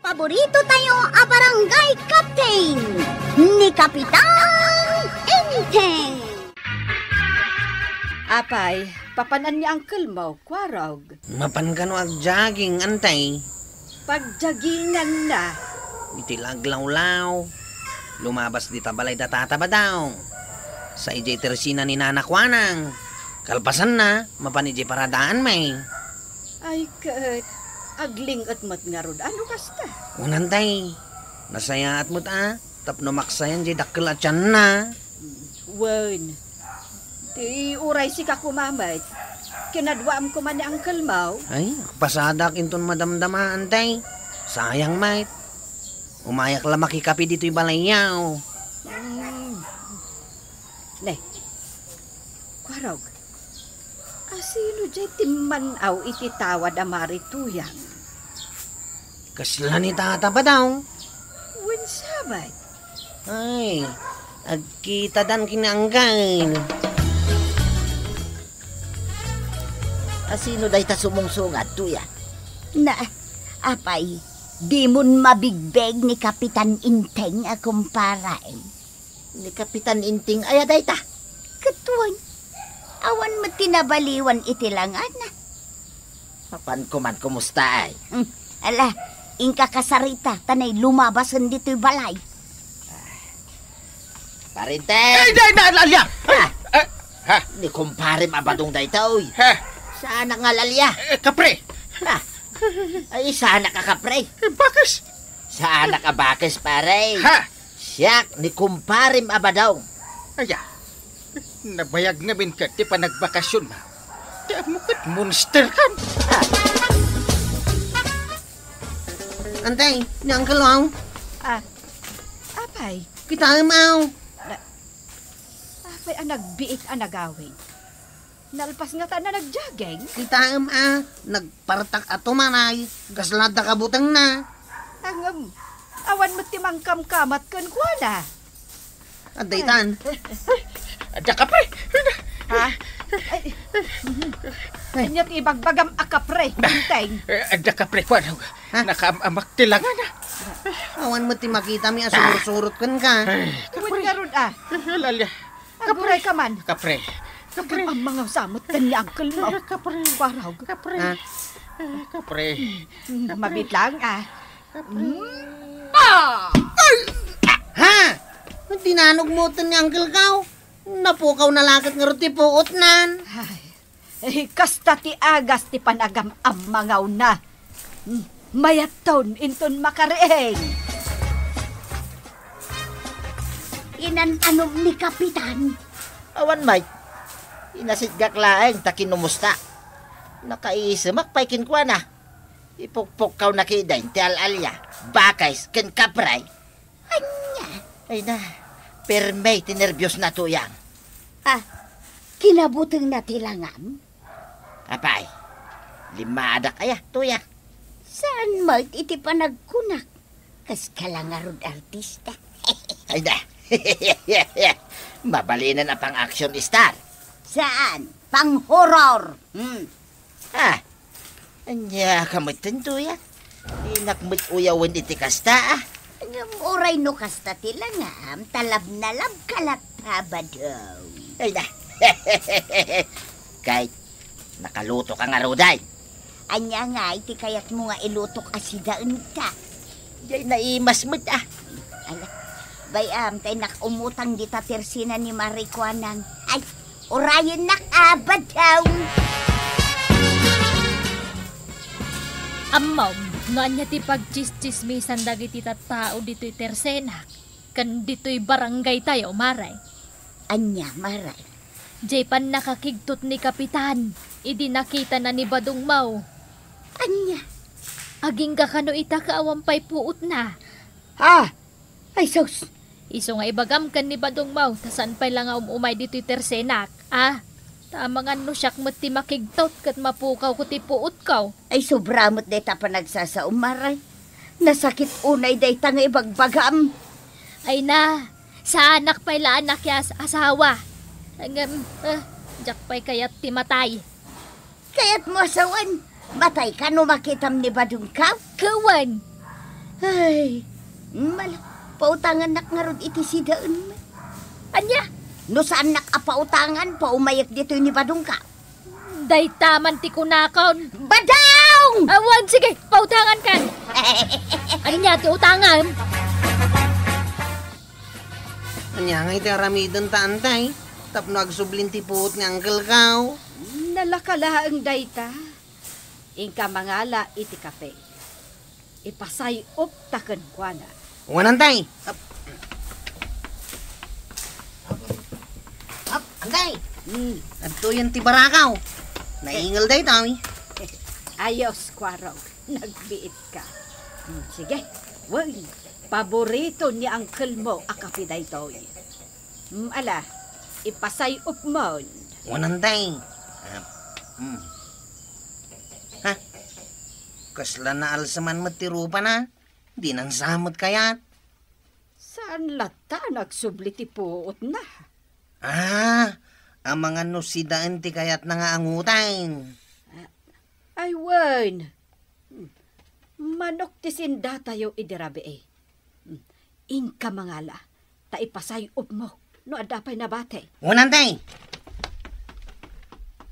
Paborito tayo a barangay captain ni Kapitan Enteng. Apay, papanan ni Uncle mo, kwarog. Mapan ka no ag jogging, antay. Pagjagingan na. Itilag law-law. Lumabas di tabalay datataba daw. Sa ijay tersina ni nanakwanang. Kalpasan na, mapan ijay paradaan may. Ay, kat. Agling at mat nga rod. Ano kasta? Unantay. Nasaya at mut tapno maksayan jay dakkel at yan na. Wen. Di uray si kakumamay. Kinadwaam ko man ni Uncle Mau. Ay, pasadak inton madamdama, antay. Sayang, mate. Umayak lang makikapi dito'y balayaw. Ne. Kwarog. Asino jay timmanaw ititawad amari tuyang? Kasla ni tata ba daw? Wen sabay. Ay, agkita dan kinanggan. Asino day ta sumungsungat, tuya? Na, apay, di mun mabigbeg ni Kapitan Inteng a kumparay. Ni Kapitan Inting aya day ta. Katuan, awan mo tinabaliwan itilangan na. Papan ko man kumusta ay? Ala, ingka kasarita, tanay lumabasan dito'y balay. Parinteng! Ay, naalya! Ha? Ni kumpare mabadong day ta, uy. Ha? Sana nga lalya. Kapre! Ha? Ay, sana ka kapre. Bakas! Sana ka bakis, pare. Ha? Siyak, ni kumpare mabadong. Aya, nabayag nga bin ka, di pa nagbakasyon na. Di mo kat monster kan. Ha? Antay, ni Uncle Wow. Apay. Kita mau. Apay ang nagbiit ang nagawin. Nalpas nga ta na nagjageng. Kita nagpartak ato manay. Kaslada kabutang na. Ang awan mo timang kamkamat kan kwa na. Adaytan. Ada kapre! Ha? Ay, anyat ibagbagam akapre. Inteng. Ada kapre pa daw. Nakaamak tilangan na. Awan mo ti makita mi asurot-surot kan ka. Uwin nga ron Lalya. Aguray ka man. Kapre. Kapre. Ang mga samot kan ni Uncle Mau. Kapre. Kwaraw. Kapre. Ha? Kapre. Mabit lang Ha? Tinanog mo ito ni Uncle Cow. Napukaw na lakit nga roti puot nan. Ay, kasta ti agas ti panagam ang mangaw na. Mayat taon inton makareeng. Inananom ni Kapitan. Awan, Mike. Inasidgak laeng takin numusta. Nakaisamak paikin kwa na. Ipukpok kaw nakidain ti alalya. Bakais ken kapray. Anya? Ay na, permay tinervyos na tuyang. Kinabutang na tilangan? Apay, limada kaya tuya. Saan mo iti panagkunak? Kas kalangarod artista. Ay na, mabalinan na pang action star. Saan? Pang-horror. Ha? Anya kamitin tuya. Inakmit uyawan iti kasta Oray no kasta tilangam, talab na lab kalat habadaw. Ay na. Kahit nakaluto ka nga roday. Anya nga, iti kayat mo nga ilutok asidaan ka. Di naimasmit Ala, bayam, tay nakumutang di tatersina ni Marikwanan. Ay, orayin nakabadaw. Amaw, no anya ti pagchis-chismisan dagiti tattao dito'y tersenak. Kan dito'y barangay tayo, maray. Anya, maray. Jay pan nakakigtot ni Kapitan. Idi nakita na ni Badong Mau. Anya? Aging kakano ita kaawampay puot na. Ha? Ay, sus. Iso nga ibagam kan ni Badong Mau. Tasan pa'y lang nga umay dito'y tersenak. Tamangan no siyak mo't ti makigtot kat mapukaw ko ti puot kaw. Ay, sobramot day ta pa nagsasaum, maray. Nasakit unay day ta nga ibagbagam. Ay na, sa anak pa'y la anak yas asawa. Jak pa'y kayat ti matay. Kaya't mo asawan, matay ka no makitam ni Badong Kaw? Kawan, Ay, mala, pautangan nak nga rod iti si daan. Anya, No saan nak apautangan, paumayak dito ni Badong ka. day taman ti kunakon. Badong! Awan, sige, pautangan ka. Anya, ti utangan. Anya nga iti aramidon ta antay. Tapno agsubling ti puot nga Uncle Kao. Nalakala ang dayta. Ingka mangala iti kape. Ipasay up taken kwa na. Wanantay. Antay. Adto yan ti barakaw. Naingal day tao. Ayos, Kwaraw. Nagbiit ka. Sige, wag. Paborito ni Uncle mo akapi daytoy. Ala, ipasay up mo. Wanantay. Ha? Kasla na alsaman matirupa na. Di nang samot kayat. Saan lata nagsubli ti puot na? Ang mga nusidaan ti kayat na nga angutain. Ay, wan. Manok ti sinda tayo idirabi eh. Inka mangala, ta ipasay up mo, no adapay na bate. Wanantay.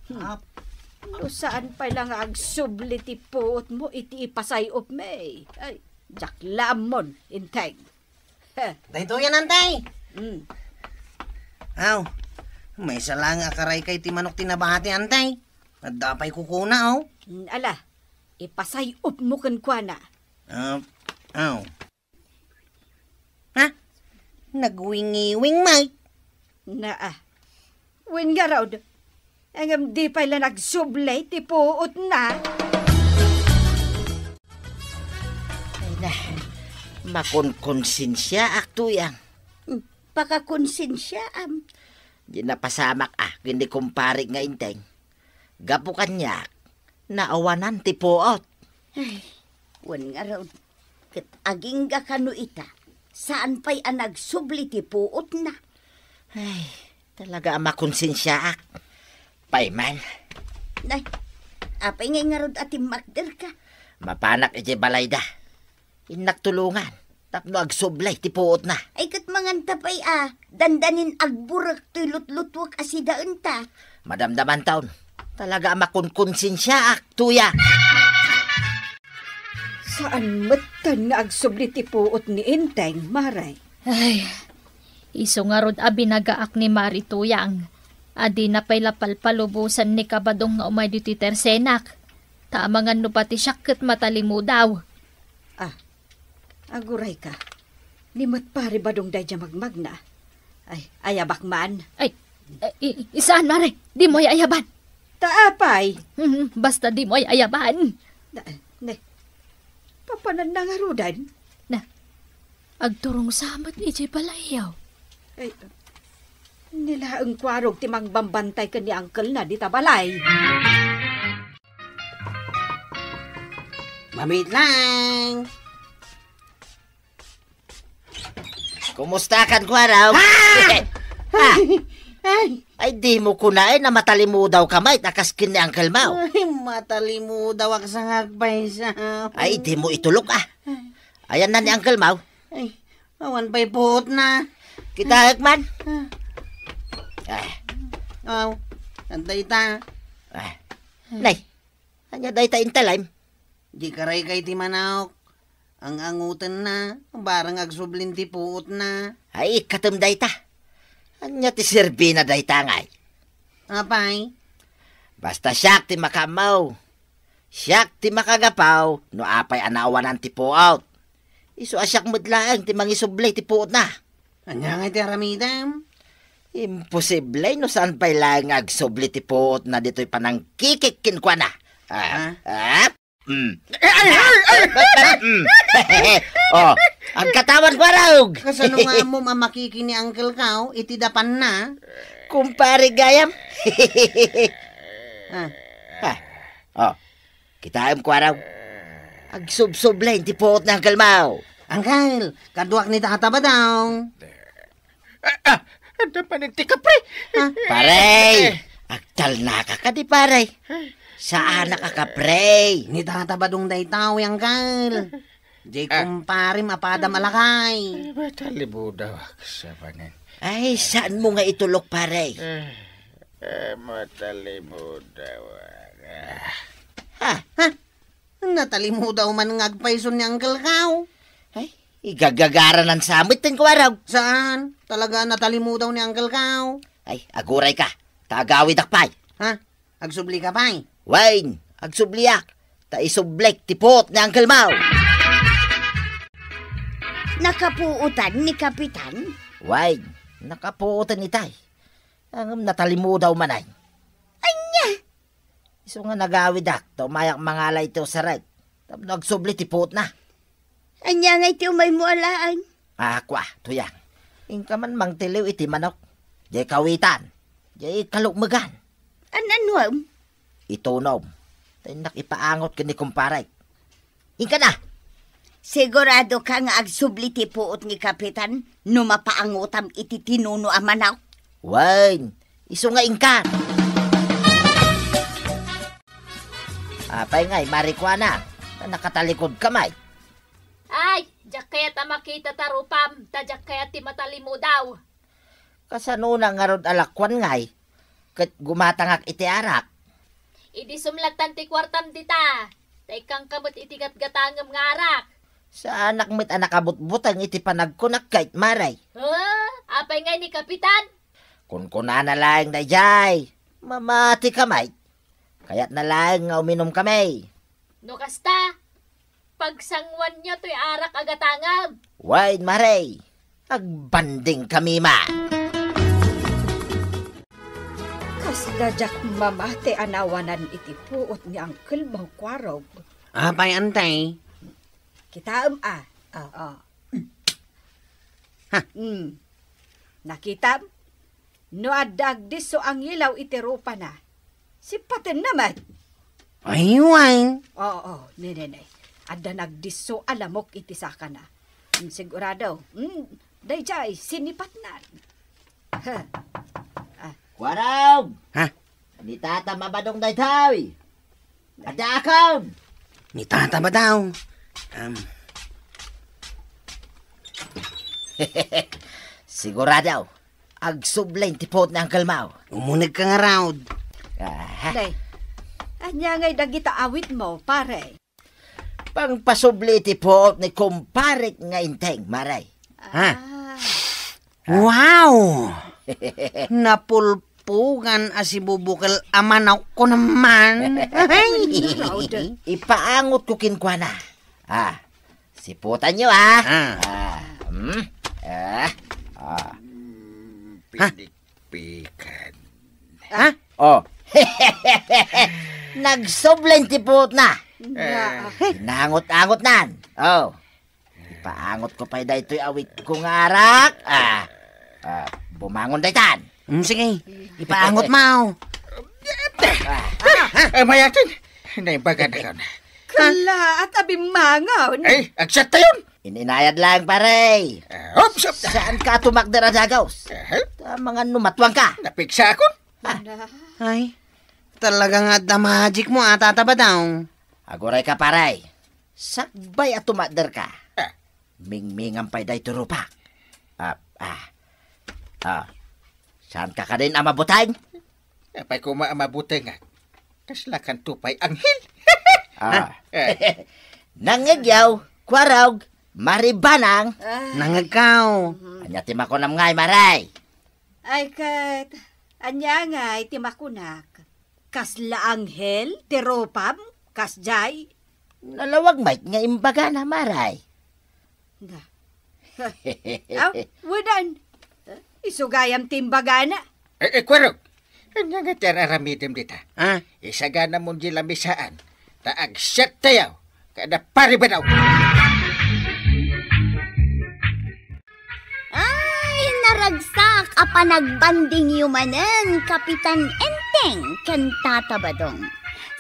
No saan pa lang agsubli ti puot mo, iti ipasay up me. Ay, jaklamon, integ. Dahito yan, antay. Mm. Aw, may salang akaray kay ti manok tinabahati, antay. Nadapay kukuna, Ala, ipasay up mo kan kwa na. Aw. Ha? Nagwingi-wing, Mike. Win nga raw. Ang di pa lang nagsublay, ti puot na. Ay na, makonkonsensya akto yang. Pakakonsensya am. Di napasamak hindi kumpari nga inteng. Gapo kanya, naawanan ti puot. Ay, wan nga raw. Kat aging ga kano ita. Saan pa'y nagsubli ti puot na? Ay, talaga makonsensya ak. Payman, Nay, apay ngay nga rod ati makder ka. mapanak iti balay da. Inaktulungan, tapno agsublay ti puot na. Ay kat manganta pa'y dandanin agburak to'y lutlutwak asidaan ta. Madamdaman taon, talaga makonkonsensya ak, tuya. Saan matan nga agsubli ti puot ni Inteng, Maray? Ay, iso nga rod abi nagaak ni Marituyang. Adi na pa'y lapalpalubusan ni Kabadong nga umay dito tersenak. Taamangan no pati syakit matalimu daw. Aguray ka. Limot pare badong dayja magmagna. Ay, ayabak man. Ay, isaan mare, di mo'y ayaban. Taapay. Basta di mo'y ayaban. Papanan na nga rudan. Agturong samat ijay palayaw. Ay, nila ang kwarog timang bambantay ka ni Uncle na di tabalay. Mabit lang. Kumusta kan Kwaraw? Ay, di mo kunain na matalimu daw kamay, nakaskin ni Uncle Mau. Ay, matalimu daw ak sa ngagpay sa... Ay, di mo itulok Ayan na ni Uncle Mau. Ay, awan pa'y puot na. Kita man. Aw, antay ta. Nay, anya day ta intalaim. Di karay kay ti manok. Ang angutan na, barang agsublin ti puot na. Ay, katum day ta. Anya ti sirbi na day ta ngay. Apay? Basta siyak ti makamaw. Siyak ti makagapaw, no apay anawanan ti puot. Isu asyak mudlaang ti mangisublay ti puot na. Anya nga ti aramidam? Imposible no saan pa'y lang agsubli ti puot na dito'y panangkikikin kwa na. Oh, ang katawan Kwarog. Kasano nga mo mamakiki ni Uncle Kao, itidapan na. Kumpare gayam. Oh, kita Kwarog. Agsubsublay ti puot na Uncle Mau. Uncle, kaduak ni Tata ba daw? Ada pa nagtika, pre. Paray, agtal na ka di paray. Saan nakakapray? Ni Tata ba dong day tao, Uncle? Di kumpare mapada malakay. Matalimudaw sa panin. Ay, saan mo nga itulok, pare? Matalimudaw. Ha? Natalimudaw man ngagpayson ni Uncle Kao. Ay, igagagara ng samit din ko araw. Saan? Talaga natalimudaw ni Uncle Kao. Ay, aguray ka. Tagawid akpay. Ha? Agsubli ka pa eh. Wayne, agsubliak. Ta isublek tipot ni Uncle Mau. Nakapuutan ni Kapitan? Wayne, nakapuotan ni tay. Ang natalimudaw manay. Anya? Iso nga nagawid ak. Tumayak mangalay ito sa right. Nagsubli tipot na. Anya nga iti umay mo alaan? Kwa, tuyang. Ingka man mang tiliw iti manok. Di kawitan. Di kalukmagan. Anuam? Itunom. Tay nakipaangot ka ni kumparay. Ingka na. Sigurado ka nga agsubli ti puot ni Kapitan no mapaangutam iti tinuno a manaw? Wayne, iso nga ingka. Apay nga'y marikwana. Nakatalikod kamay. Ay, jak kaya ta makita tarupam, tajak kaya ti matalimudaw. Kasanuna nga rod alakwan nga'y. Kat gumatangak iti arak. Idi sumlatan ti kwartam dita. Taikang kamot iti gatgatangam nga arak. Sa anak mit anak abot-butang iti panagkunak kahit maray. Apay ngay ni Kapitan? Kung kuna na lang na jay. Mamati kamay. Kaya't na lang nga uminom kami. No kasta, pagsangwan nyo to'y arak agatangam. Wayne maray. Agbanding kami ma. Kasdajak mamate anawanan iti puot ni Uncle Mangkwarog. Apay antay. Kitaam Ha? Nakitam? No adagdis so ang ilaw iti rupa na. Sipatin naman. Ay, Wayne. Oo, nenenay. Adda nagdiso alamok iti saka na. Sigurado. Dayjay, sinipat na. Kwaraw! Ha? Ni tata mabadong daytawi. Ada akam. Ni tata ba daw? Sigurado. Agsublain tipot ng Uncle Mau. Umunig ka nga raw. Day, anya ngay dagita awit mo, pare. Pangpasubli tipot ni kumparik nga inteng, maray. Ha? Wow! Napulpugan asibubukal amanaw ko naman. Ipaangot ko kinkwa na. Siputan nyo Pinik-pikan. Ha? Nagsoblen tipot na. Nangot-angot nan. Ipaangot ko pa daytoy awit kong arak. Bumangon daytan. Sige, ipaangot mo. Mayatin. Naibagan na ka na. Kala at abimangaw. Ay, agsat tayon. Ininayad lang, pare. Saan ka tumakdara dagaws? Mga numatwang ka. Napigsa ako. Ay, talaga nga the magic mo tata ba daw? Aguray ka, pare. Sakbay at tumakdar ka. Mingmingan pa'y day turupak. Saan ka din amabutay? Apay ko maamabutay nga. Kaslakan tupay anghel. Nangagyaw, kwarog, maribanang. Nangagaw. Anya timako nam ngay, maray. Ay kat, anya ngay timakunak. Kasla anghel, tiropam, kasjay. Nalawag mic nga imbaga na, maray. Wadan. Isugayam timbagana. Kwarog. Anya nga tararamidim dita. Ha? Isagana mong dilamisaan. Taag siyat tayaw. Kada pari ba daw? Ay, naragsak a panagbanding yumanen, Kapitan Enteng, kantata badong.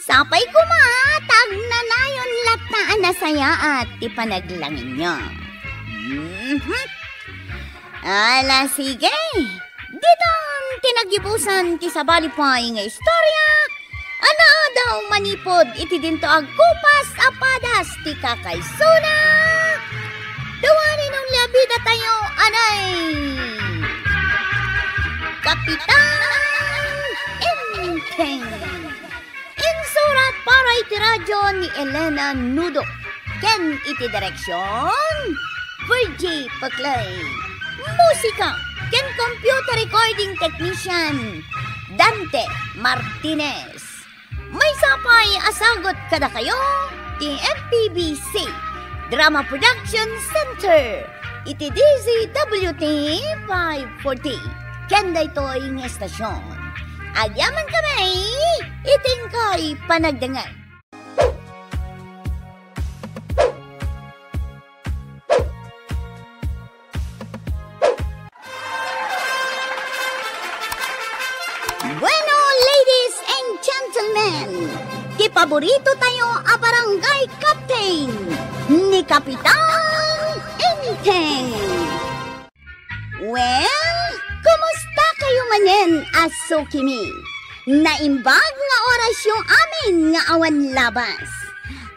Sapay kumatag na nayon lataan na saya at ipanaglangin nyo. Ala, sige. Ditong tinagibusan ti sabalipay nga istorya. Ana daw manipod iti dinto agkupas apadas ti kakaysuna. Kapitan Enteng. Insurat para iti radyo ni Elena Nudo. Ken iti direksyon, Virgie Paclay. Musika, ken computer recording technician, Dante Martinez. May sapay asagot kada kayo, ti MPBC Drama Production Center. Iti DZWT 540. Ken daytoy nga estasyon. Agyaman kami, itingkay panagdangan. Bueno, ladies and gentlemen, kipaborito tayo a barangay captain ni Kapitan Enteng. Well, kumusta kayo manen, aso kimi? Naimbag nga oras yung amin nga awan labas.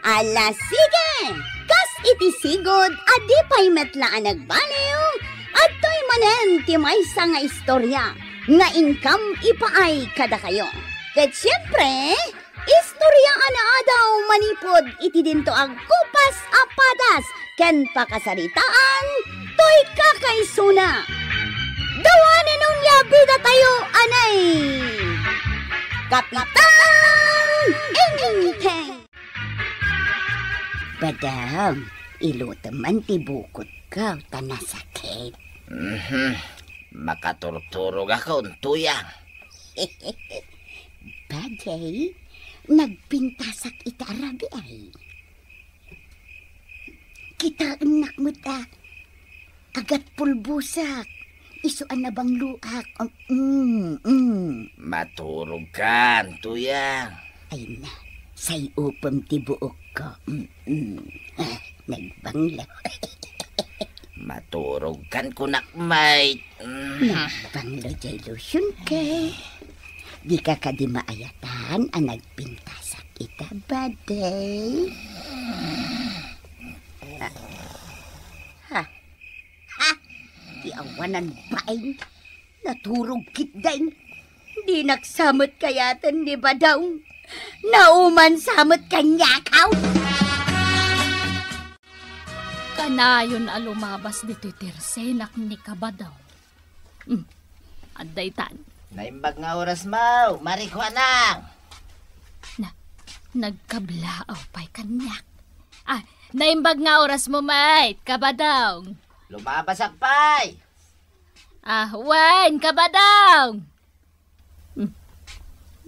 Ala sige, kas iti sigod, adi pa'y metlaan nagbaliw, at to'y manen ti maysa nga istorya, nga income ipaay kada kayo. Ket siyempre, istorya ana adaw manipod iti dinto ang kupas apadas, ken pakasaritaan, to'y kakaisuna. Dawanan nung yabida tayo, anay! Kapitan Enteng! Badam, iluteman ti bukod ka, tanasakit. Makaturturog ako, tuyang. Baday, nagpintasak itarabi ay. Kitaan nakmo ta, agat pulbusak. Isuan na bang luak? Maturog ka, tuyang. Ay na, say upam ti buok ko. Nagbanglaw. Maturog kan kunak, mate. Nagbanglaw jay lotion kay. Di ka di maayatan ang nagpintasak ita, baday. Di awanan baing, naturog kitdain. Di nagsamot kayatan ni Badaw. Nauman samot kanyakaw. Kanayon a lumabas dito tersenak ni Kabadaw. Aday tan. Naimbag nga oras mo, marikwanang. Nagkablaaw pa'y kanyak. Naimbag nga oras mo, mate, Kabadaw. Lumabas akpay. Wen, Kabadaw.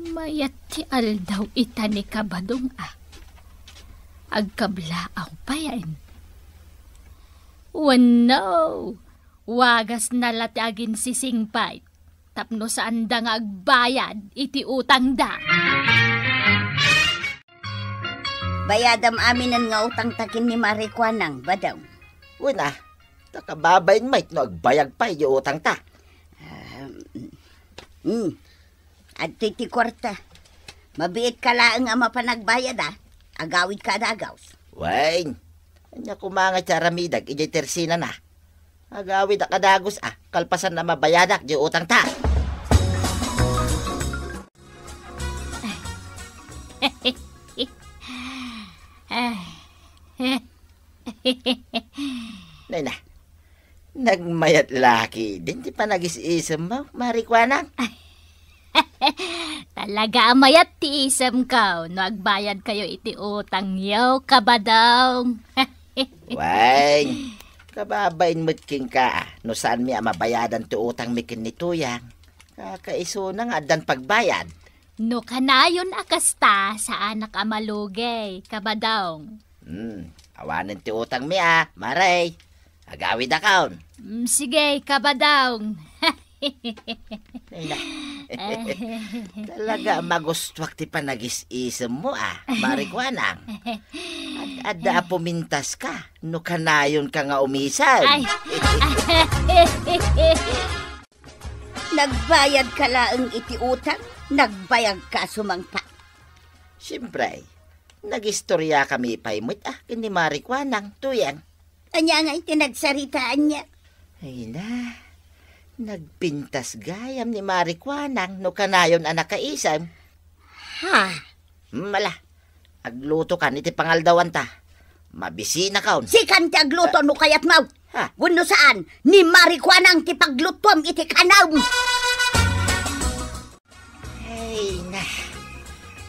Mayat ti aldaw ita ni Kabadong Agkablaaw pa yan. No, wagas na latagin si Singpay. Tapno saan da nga agbayad iti utang da. Bayadam aminan nga utang takin ni Marikwanang, Badaw. Una, takababayin mate no agbayag pa yung utang ta. At titi kwarta. Mabiit ka laang ama panagbayad agawid ka adagaws. Wain, anya kumanga charamidag ijay tersina na. Agawid akadagos kalpasan na mabayadak yung utang ta. Nena, nagmayat laki, din di pa nag-isisam mo, Marikwanang? Talaga amayat ti isam ka, no agbayad kayo iti utang yaw, Kabadaw. Wain, kababain mo't king ka, no saan mi mabayadan ti utang mi kin ni Tuyang. Kakaiso na nga dan pagbayad. No kanayon akasta sa anak amalugay, Kabadaw. Awanin ti utang mi maray. Agawid akaon. Sige, Kabadaw. Talaga magustwak ti panagis-isam mo Marikwanang. At ada pumintas ka, no kanayon ka nga umisan. Nagbayad ka laang iti utang, nagbayag ka sumangpa. Siyempre, nagistorya kami paimot kini Marikwanang, Tuyang. Anya nga iti nagsaritaan niya. Ay na, nagpintas gayam ni Marikwanang no kanayon anak kaisam. Ha? Mala, agluto kan iti pangaldawan ta. Mabisina kaon. Si kanti agluto no kayat maw. Ha? Wano saan? Ni Marikwanang ti paglutom iti kanaw. Ay na,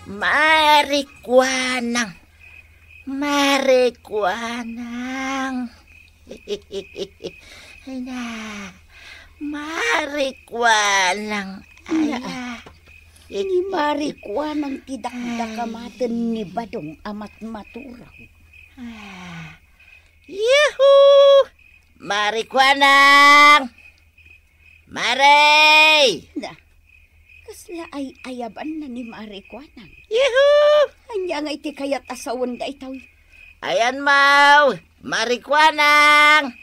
Marikwanang. Marikwanang. Ay na, Marikwanang. Ay na. Ni Marikwanang tidakdakamaten ni Badong amat maturaw. Yuhuu! Marikwanang! Maray! Na, kasla ay ayaban na ni Marikwanang. Yuhuu! Anya nga iti kayat asawon da itaw. Ayan, Mau! Marikwanang!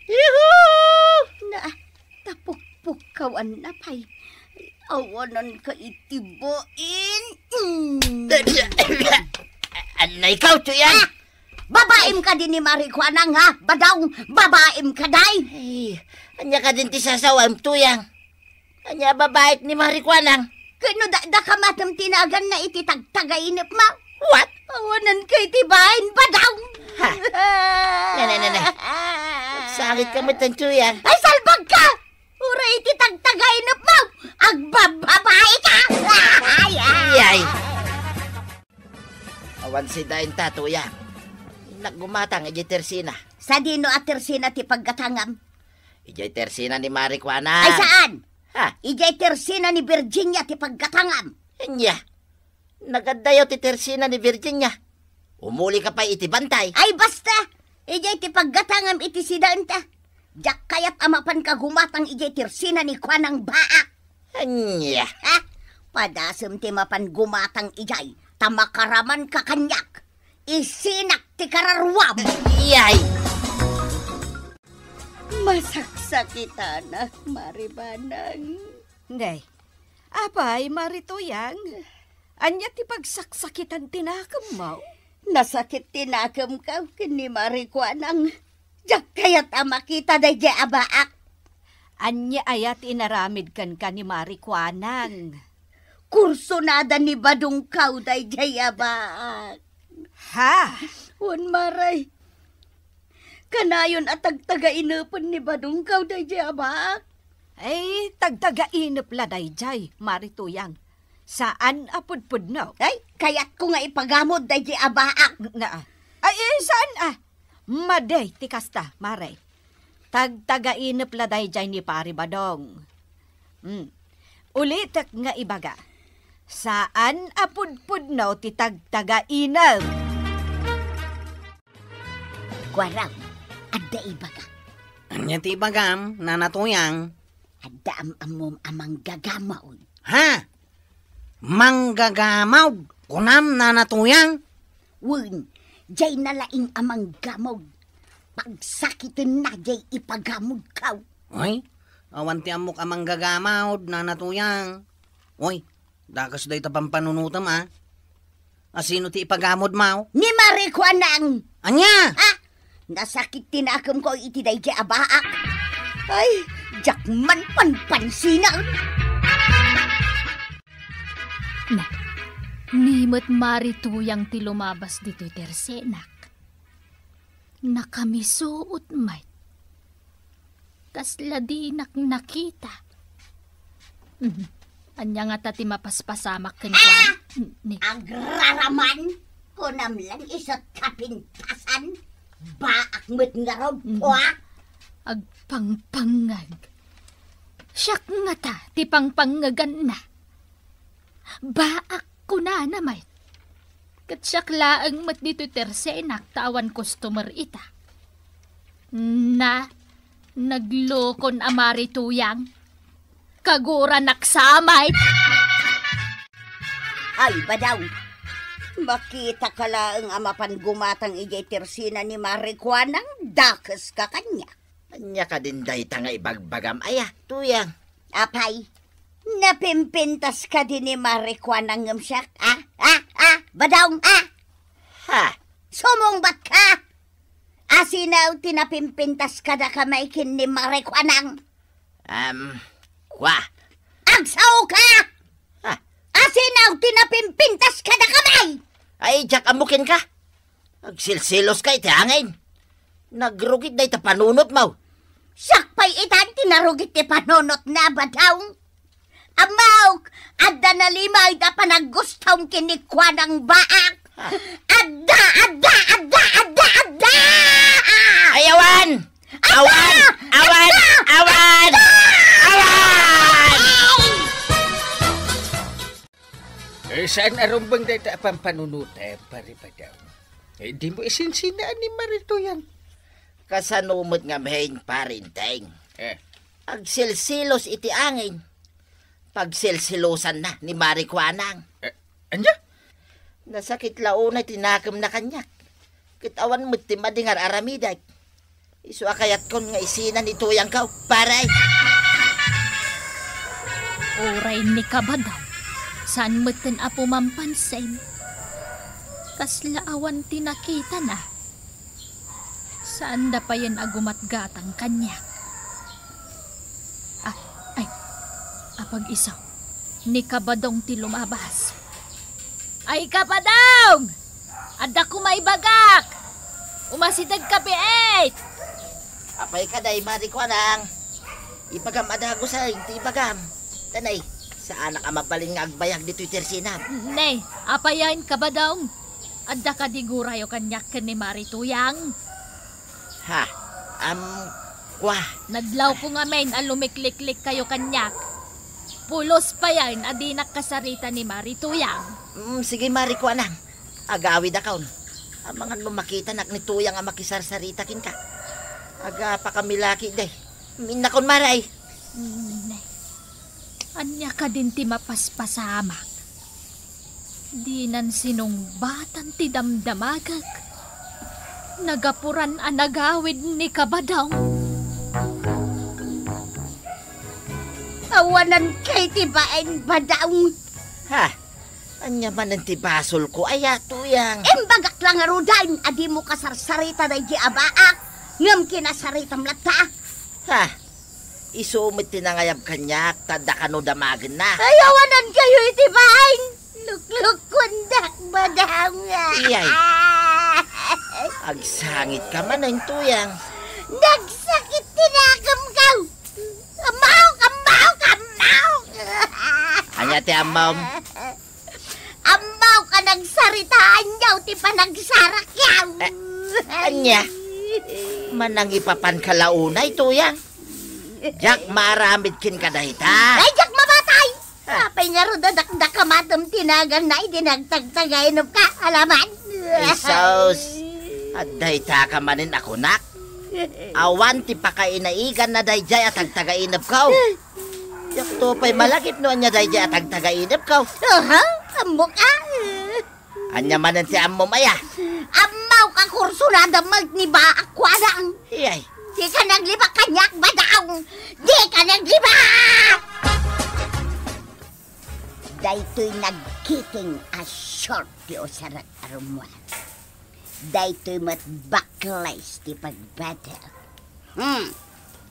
Yuhuu! Na, tapukpuk kawan na pay. Awanan ka itiboin. Ano ikaw, Tuyan? Babaim ka din ni Marikwanang ha? Badaw, babaim ka day. Ay, anya ka din ti sasawam, Tuyang. Anya babaik ni Marikwanang. Kano da kamatam tinagan na iti tagtagainip ma? What? Awanan ka itibain, badaw. Ha? Nanay. Sakit ka mo, Tuyang. Ay, salbag ka! Ura iti tagtagainip mo! Agbababae ka! Yay! Awan si Dain ta, Tuyang. Naggumatang ijay tersina. Sa dino at tersina ti paggatangam. Ijay tersina ni Marikwanang. Ay saan? Ha? Ijay tersina ni Virginia ti paggatangam. Anya. Nagadayo ti tersina ni Virginia. Umuli ka pa iti bantay. Ay basta! Ijay ti paggatangam iti sidaan ta. Jak kayat amapan ka gumatang ijay tersina ni Kwanang baak. Anya. Ha? Padasem ti mapan gumatang ijay. Tamakaraman ka kanyak. Isinak ti kararwam. Yay! Masaksakitan na, Maribanang. Ngay, apay, Marituyang. Anya ti pagsaksakitan tinakam mo? Nasakit tinakam ka kini Marikwanang. Jak kayat makita day di abaak. Anya ayat inaramid kan ni Marikwanang. Kurso nada ni Badong kaw day di abaak. Ha? Wan maray. Kanayon at tagtaga-inapon ni Badong kaw day di abaak. Ay, tagtaga-inap la dayjay, Marituyang. Saan apudpud no? Ay, kayat ko nga ipagamod day di abaak. Ay, saan Maday, tikasta, Maray. Tagtaga-inap la dayjay ni Pari Badong. Ulitak nga ibaga. Saan apudpud no ti tagtaga-inap? Kwaraw, adda ibaga. Anya ti bagam, nanatuyang. Adda amom amang gagamaw. Ha? Manggagamaw? Kunam nanatuyang? Wun, jay nalaing amang gamog. Pagsakitin na jay ipagamod kaw. Oy, awan ti amok amang gagamaw, nanatuyang. Oy, dakas day tapang panunutam Asino ti ipagamod mau? Ni Marikwanang. Anya? Nasakit tinakam ko iti day jay abaak. Ay, jakman panpansinan. Nimot Marituyang ti lumabas dito'y tersenak. Nakamisuot may. Kasla di nakita. Anya nga tati mapaspasamak kenkwan. Agraraman, kunam lang isot kapintasan. Baak mo't nga raw po. Agpangpangag. Siyak nga ta, ti pangpangagan na. Baak ko na namay. Katsyak laang mat dito tersenak tawan customer ita. Na, naglokon Marituyang. Kagura naksamay. Ay, badaw. Makita ka lang amapan gumatang ijay tersina ni Marikwanang, dakas ka kanya. Anya ka din day tanga ibagbagam. Aya, Tuyang. Apay, napimpintas ka din ni Marikwanang ngamsyak. Badaw, Ha? sumungbat ka. Asinaw tinapimpintas ka na kamay kin ni Marikwanang. Kwa. Agsaw ka! Ha? Asinaw tinapimpintas ka na kamay! Ay, jak amukin ka. Agsilsilos ka iti hangin. Nagrugit na ita panunot mo. Sakpay itan tinarugit ti panunot na badaw. Amaw, adda na limay da panaggustaw kinikwa ng baak. Adda! Ayawan! Awan! Awan! Awan! Awan! Saan arumbang dito apang panunute, pare pa daw? Di mo isinsinaan ni Marito yan. Kasanumot nga mahin parinteng. Agsilsilos iti angin. Pagsilsilosan na ni Marikwanang. Anya? Nasakit launa tinakam na kanyak. Kitawan mo't ti madingar aramiday. Isu akayat kon nga isinan ito yang kau, paray. Oray ni kabadaw, saan matan apo mampansin? Kaslaawan tinakita na. Saan da pa yan agumatgatang kanya? Apag isaw, ni kabadong ti lumabas. Ay kabadong! Adda ko may bagak! Umasidag ka piit! Apay ka day, Marikwanang. Ipagam adago sa ti ibagam. Tanay, saan ka mabalin nga agbayag dito'y tersinam? Nay, apayain kabadong. Adda ka digurayo kanyak ni Marituyang. Ha? Kwa. Nadlaw ko nga men alumikliklik kayo kanyak. Pulos pa yan, adinak kasarita ni Marituyang. Sige, Marikwanang. Agawi da kaon. Ang mga lumakita nak ni Tuyang ang makisarsarita kin ka. Aga pa kami laki day. Minakon maray. Anya ka din ti mapaspasamak. Di nan sinong batan ti damdamagag. Nagapuran ang nagawid ni kabadaw. Awanan kay tibain badaw. Ha? Anya man ang tibasol ko, aya Tuyang. Embagak lang arudain, adi mo kasarsarita na di abaak. Ngam kinasaritam lata. Ha? Isumit tinangayab kanyak, tada ka no damagan na. Ayawanan kayo itibain. Lukluk kundak badaw nga. Iyay. Agsangit ka man ang Tuyang. Nagsakit tinagam kaw. Amaw. Anya ti amam. Amaw ka nagsaritaan yaw ti panagsarak yaw. Anya? Manang ipapan kalaunay, Tuyang. Jak maramid kin ka dahita. Ay, jak mabatay! Apay nga ro dadak kamatom tinagan na idinagtagtagainop ka, alaman. Isos. At dahita ka manin ako, nak. Awan ti pakainaigan na dayjay at agtagainop ka. Yak to pa'y malagip no anya dayjay at agtagainop ka. Aha, amo ka. Anya manan ti ammo maya. Amaw ka kurso na damag ni ba akwadang. Iyay. Di ka naglibak kanyak badaw. Di ka naglibak! Dayto'y nagkiting a short di o sarat arumwan. Dayto'y matbaklays di pagbadal.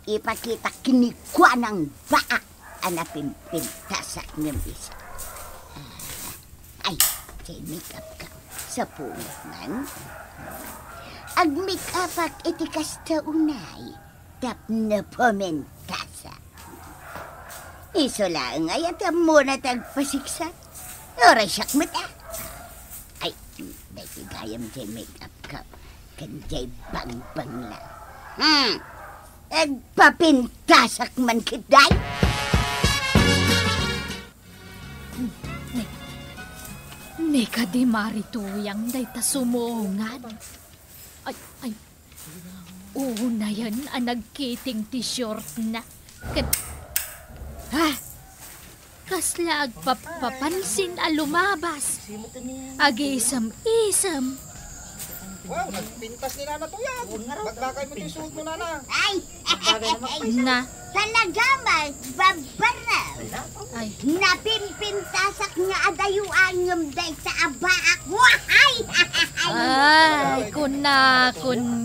Ipakita kinikwa ng baak anapin pintasak ng isa. Ay, say make-up ka sa punot man. Ag-make-up ak itikas ta unay, tap na pumentasa. Iso lang ay atam mo na tagpasiksa. Oray siyak mata. Ay, dahil gayam say make-up ka. Kanjay bang-bang lang. Agpapintasak man kiday. Nika di Marituyang day ta sumuungan. Ay. Una yan ang nagkiting t-shirt na. Kasla agpapansin a lumabas. Agisam-isam. Wow, nagpintas ni Nana Tuyang. Magbakay mo yung suot mo, Nana. Ay, Na, talaga babaraw. Ay, Napimpintasak nga adayuan ng day sa abaak. Wahay! ay, kun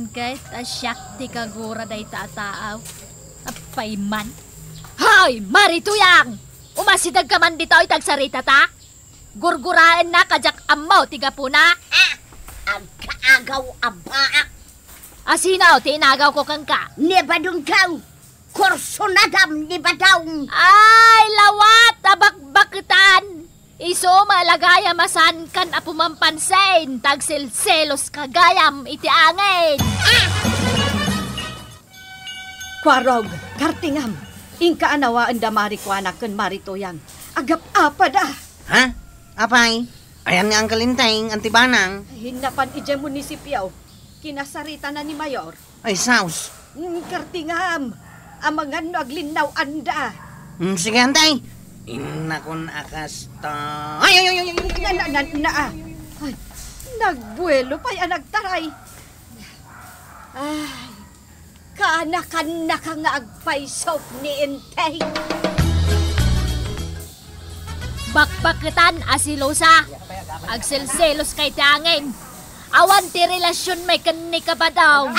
guys, asyak ti kagura day tataaw. Apay man. Hoy, Marituyang! Umasidag ka man dito ay tagsarita ta? Gurguraan na kajak amaw tiga puna. Ang kaagaw abaak. Asinaw, tinagaw ko kang ka. Nebadong kaw. Korsonadam ni badaw. Ay, lawat, tabakbakitan. Iso malagaya masan kan apumampansin. Tagsilselos kagayam iti angin. Kwarog, kartingam. Ingka anawaan da marikwanak kan Marituyang. Agap apa da. Ha? Apay? Ayan nga ang kalinteng, antibanang. Hinapan ije munisipyaw. Kinasarita na ni Mayor. Ay, saus. Kartingam. Amangan no aglinaw anda. Sige, antay. Inakon akas to. Ay! Na. Ay, nagbuelo pa yan nagtaray. Ay, kana-kana ka nga agpaisop ni Intay. Bakbakitan, asilosa. Agsilselos kay tiangin. Awan ti relasyon may kanik ka ba daw?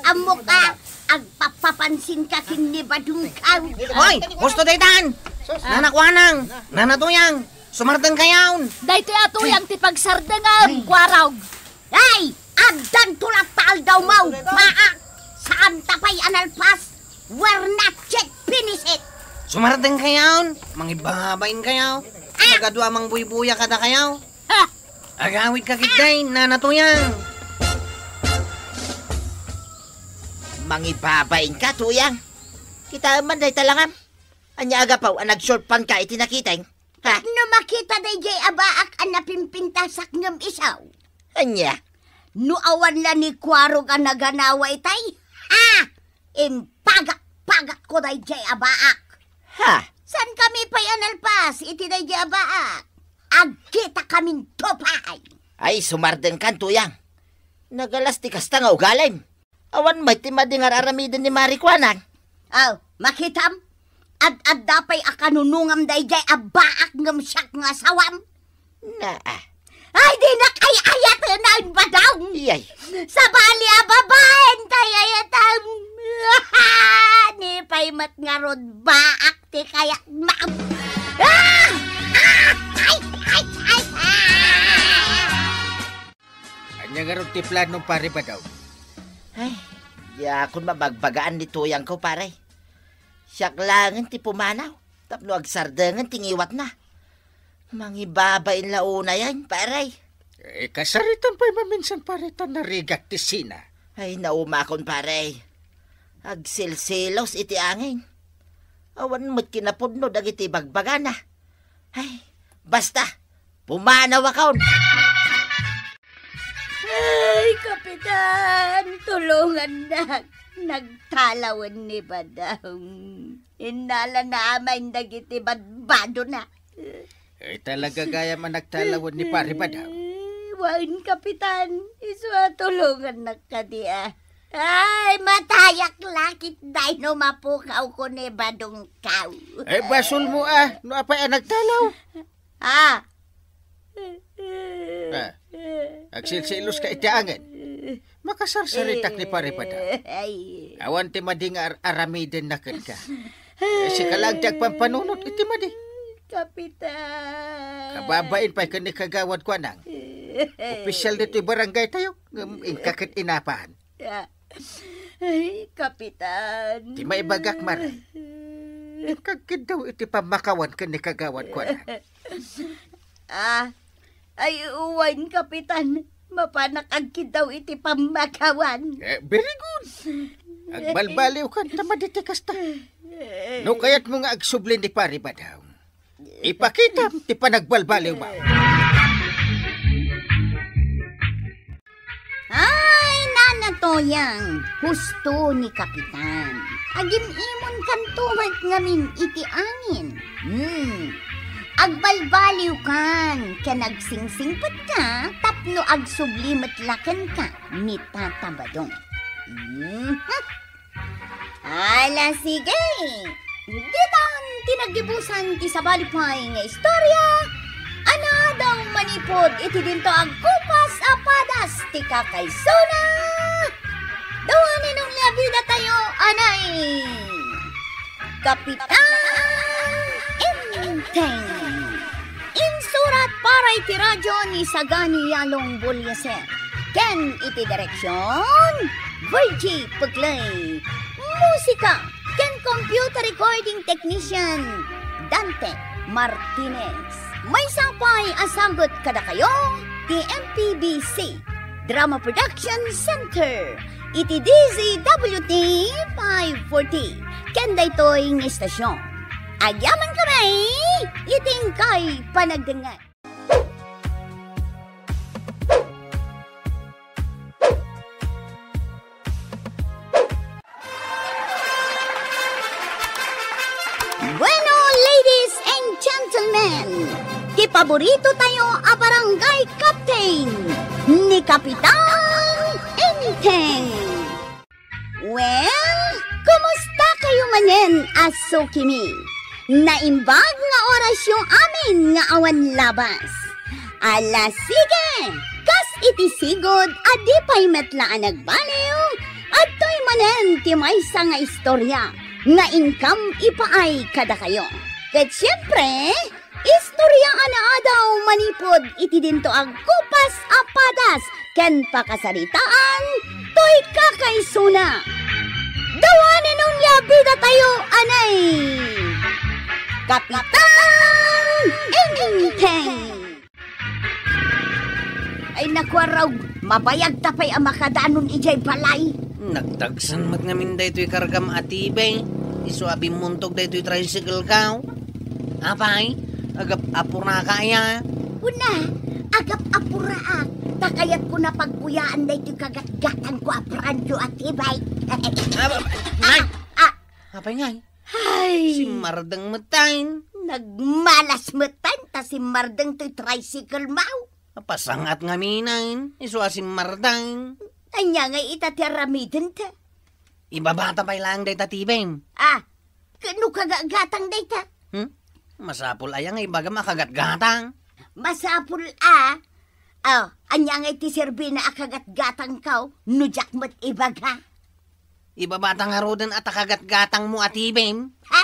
Amo ka. Agpapapansin ka kini badong kaw. Hoy! Gusto daytan! Nanakwanang! Nanatuyang! Sumartang kayawn! Dahito atuyang ti pagsardangam, kwaraw. Ay! Agdan tulak taal daw mau. Maa! Saan tapay analpas? We're not yet finished. Sumartang kayawn! Mangibabain kayaw! Nagadwa mang buy-buya kada kayaw! Ha! Agawid ka kitday, nanatuyang! Mangibabain ka, tuyang. Kita man day talangam. Anya aga paw, anag short pan ka itinakiteng. Ha? No makita day jay abaak ang napimpintasak ng isaw. Anya? No awan la ni Kwarog ang naganaway tay. Ha! Impagak-pagak ko day jay abaak. Ha? San kami pa'y analpas, iti day jay abaak. Agkita kaming topay. Ay, sumardeng kan, tuyang. Nagalas ti kasta nga ugalim. Awan may timading aramidin ni Marikwanan. Aw, makitam? Ad dapay akanunungam day jay abaak ngam siyak nga sawam. Na, Ay, di na kay ayatan ba daw? iyay. Sa bali ababaen tay ayatan. Ni pay mat nga rod baak ti kaya maam. Ah! Anya nga ron ti planong pare ba daw? Ay, ya kun mabagbagaan ni tuyang ko, pare. Siyak langin ti pumanaw. Tapno agsardengan tingiwat na. Mangibabain launa yan, pare. Kasaritan pa'y maminsan paritan na rigat ti sina. Ay, naumakon, pare. Agsilsilos iti angin. Awan mo't kinapudno dagiti bagbagana. Ay, basta, pumanaw akon. Ay, Kapitan, tulungan na. Nagtalawan ni Badang. Inala na amay dagiti badbado na. Talaga gaya man nagtalawan ni pare ba daw? Wain, Kapitan, iswa tulungan na kadiya. Ay, matayak lakit dahil no mapukaw ko ni Badong kaw. Basol mo no apay nagtalaw. Ah, Agsilsilos ka itiangan. Makasarsaritak ni pare pa daw. Ay, Awan ti madi nga aramidin na ka. Si kalagtag pampanunot iti madi. Kapitan. Kababain pa'y ka ni kagawad ko nang. Opisyal dito'y barangay tayo. Ingkakit inapahan. Ay, Kapitan. Di maibagak mara. Kagkid daw iti pamakawan ka ni kagawad ko nang. Ay, uwain, Kapitan. Mapanakagkid daw iti pamakawan. Very good. Agbalbaliw ka, tamaditi kasta. No kaya't mo nga agsublin ni pare ba daw? Ipakita, ti panagbalbaliw ba? Ay, nanatoyang. Husto ni Kapitan. Agim-imon kantumat ngamin iti angin. Agbalbaliw kan, kanagsingsingpot ka, tapno agsublimat lakan ka, ni Tata Badong. Ala, sige. Ditan tinagibusan ti sabalipay nga istorya, ana daw manipod iti dinto ang kupas apadas ti kakaysona. Dawanin nung labida tayo, anay. Kapitan Enteng. Insurat para iti radyo ni Sagani Yalong Bulyaser. Ken iti direksyon, Virgie Puglay. Musika, ken computer recording technician, Dante Martinez. May sapay asagot kada kayo, ti MPBC, Drama Production Center. Iti DZWT 540. Ken daytoy ng istasyon. Agyaman kami, iting kay panagdangan. Bueno, ladies and gentlemen, kipaborito tayo a barangay captain ni Kapitan Enteng. Well, kumusta kayo manen, asukimi? Naimbag nga oras yung amin nga awan labas. Ala sige, kas iti sigod, adi pa'y metlaan nagbaliw, at to'y manen ti maysa nga istorya, nga income ipaay kada kayo. Ket siyempre, istorya ana daw manipod iti dinto ang kupas apadas, ken pakasaritaan, to'y kakaysuna. Dawanin nung yabida tayo, anay! Kapitan Enteng! Ay nakwaraw, mabayag tapay ang makadanon ijay balay. Nagdagsan mat ngamin daytoy kargam atibay. Isuabi muntog daytoy tricycle kaw. Apay, agap apur na kaya. Una, agap apuraak. Takayat ko na pagbuyaan daytoy kagat-gatan ko apranjo atibay. Nay! Apay ngay? Ay, Si Mardang matain. nagmalas metan ta si Mardeng to'y tricycle mau. Pasangat nga minain. Isua si Mardang. Anya nga itatiramidan ta. Ibabata pa'y lang day tatibay. Kano kagagatang dayta? Masapul ayang ibaga makagat-gatang. Masapul anya nga iti serbi na akagat-gatang kaw, nujak mo't ibaga. Ibabata nga rodan at akagat-gatang mo atibay. Ha?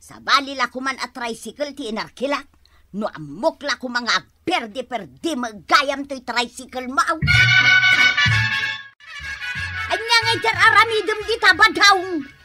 Sa bali la kuman at tricycle ti inarkilak. No amok la ko mga perdi-perdi magayam to'y tricycle mo. Anya nga itar aramidum di tabadaw.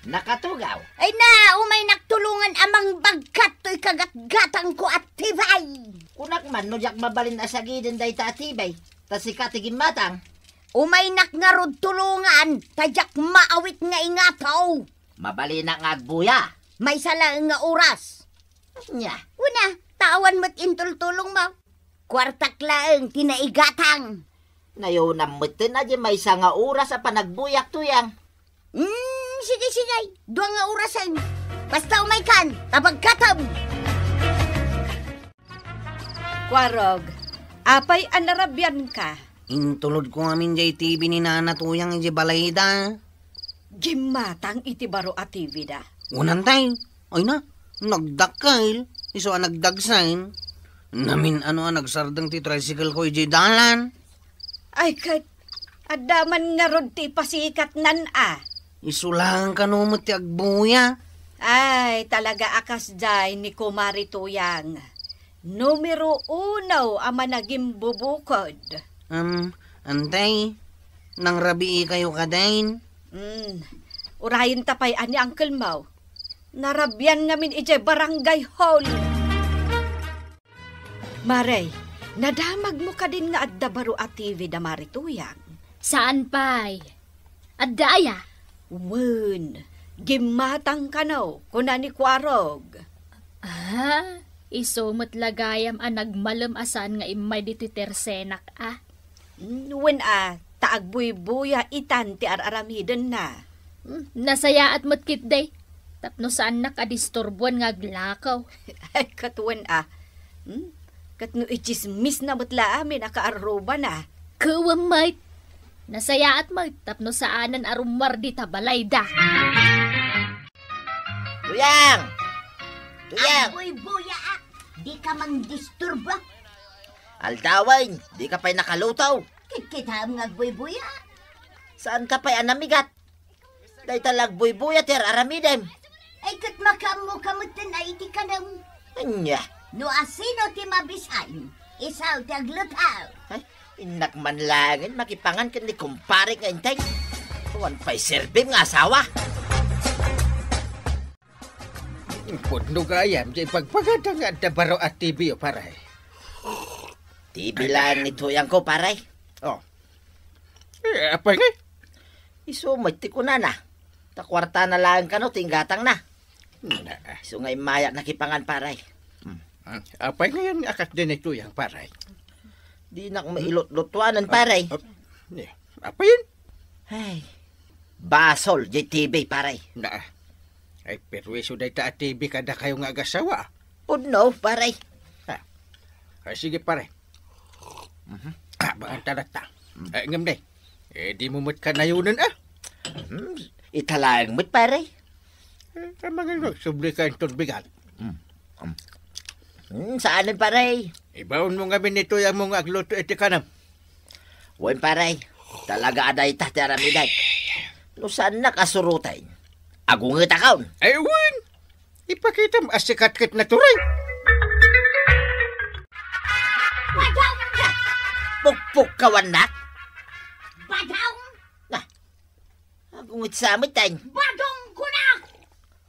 Nakatugaw. Ay na, umay naktulungan amang bagkat to'y kagat-gatang ko at tibay. Kunak man, no jak mabalin asagidin day tatibay. Tasikatigin matang. Umay nakngarod tulungan, tajak maawit nga ingataw. Mabali na nga agbuya. May sala nga oras. Nya, Una, tawan mo't intultulong mo. Kwartak laeng tinaigatang. nayunam mutin na di may isa nga oras sa panagbuyak tuyang. Sige. Dua nga orasan. Basta umay kan, tabagkatam. Kwarog, apay anarabyan ka. Intulod ko amin jay TV ni Nana Tuyang iji balayda. Gimatang iti baro at TV da. Unantay, ay na, nagdakail, iso nagdagsain. Namin nagsardang ti tricycle ko iji dalan. Ay kat, adaman nga rod ti pasikat nan Isulang ka numot ti agbuya. Ay, talaga akas day ni Kumari Tuyang. Numero 1 ang managing bubukod. Antay, nang rabii kayo kadain. Urayin tapay ani Uncle Mau. Narabyan ngamin ije barangay hall. Maray, nadamag mo ka din nga adda baro at TV da Marituyang. Saan pa'y? Adaya? Wen, gimatang ka no, kuna ni Kwarog. Isumot lagayam ang nagmalam asan nga imay dito tersenak Wen taagbuy-buya itan ti araramidan na. Nasaya at matkit day. Tapno saan nakadisturbuan nga glakaw. Ay, katwen Katno ichismis na mutla amin akaaruba na. Kawam mait. Nasaya at mait. Tapno saanan arumar di tabalayda. Tuyang! Tuyang! Buya, di ka mang disturba. Aldawan, di ka pa'y nakalutaw. Kita ang buya. Saan ka pa'y anamigat? Day talag buya ter aramidem. Ay kat makamukamutan ay iti ka nang. Anya, No asino ti mabisain, isaw ti aglutaw. ay, inak man langin makipangan ka ni kumpare nga intay. Tuwan pa'y serbim nga asawa. Pudno gayam, di pagpagada nga da baro at TV o paray. Di bilang ni Tuyang ko, paray. Oh. Apa nga? Isumay ti ko na. Takwarta na lang ka no, tinggatang na. Na. Iso nga'y maya nakipangan, paray. Apa nga yan akas din ito yung paray? Di nak mailot-lotuanan, paray. Apa yun? Ay, basol, JTV, paray. Na. Ay, pero iso day ta at TV kada kayo nga agasawa. Pudno, paray. Ay, sige paray. Baan talata. Ay, ngam day. Di mo mat ka na yunan Italang mo't, paray. Mga nagsubli ka yung bigat. Saan paray? Ibaon mo nga nito yung mga agluto iti kanam. Wen, paray. Talaga aday tahti aramiday. No saan nakasurutan? Agunget akaw. Ay, wan! Ipakita mo asikat-kit na turay. Pukpuk kawan nak. Badong! Agunget sa amit tayo. Badong ko na!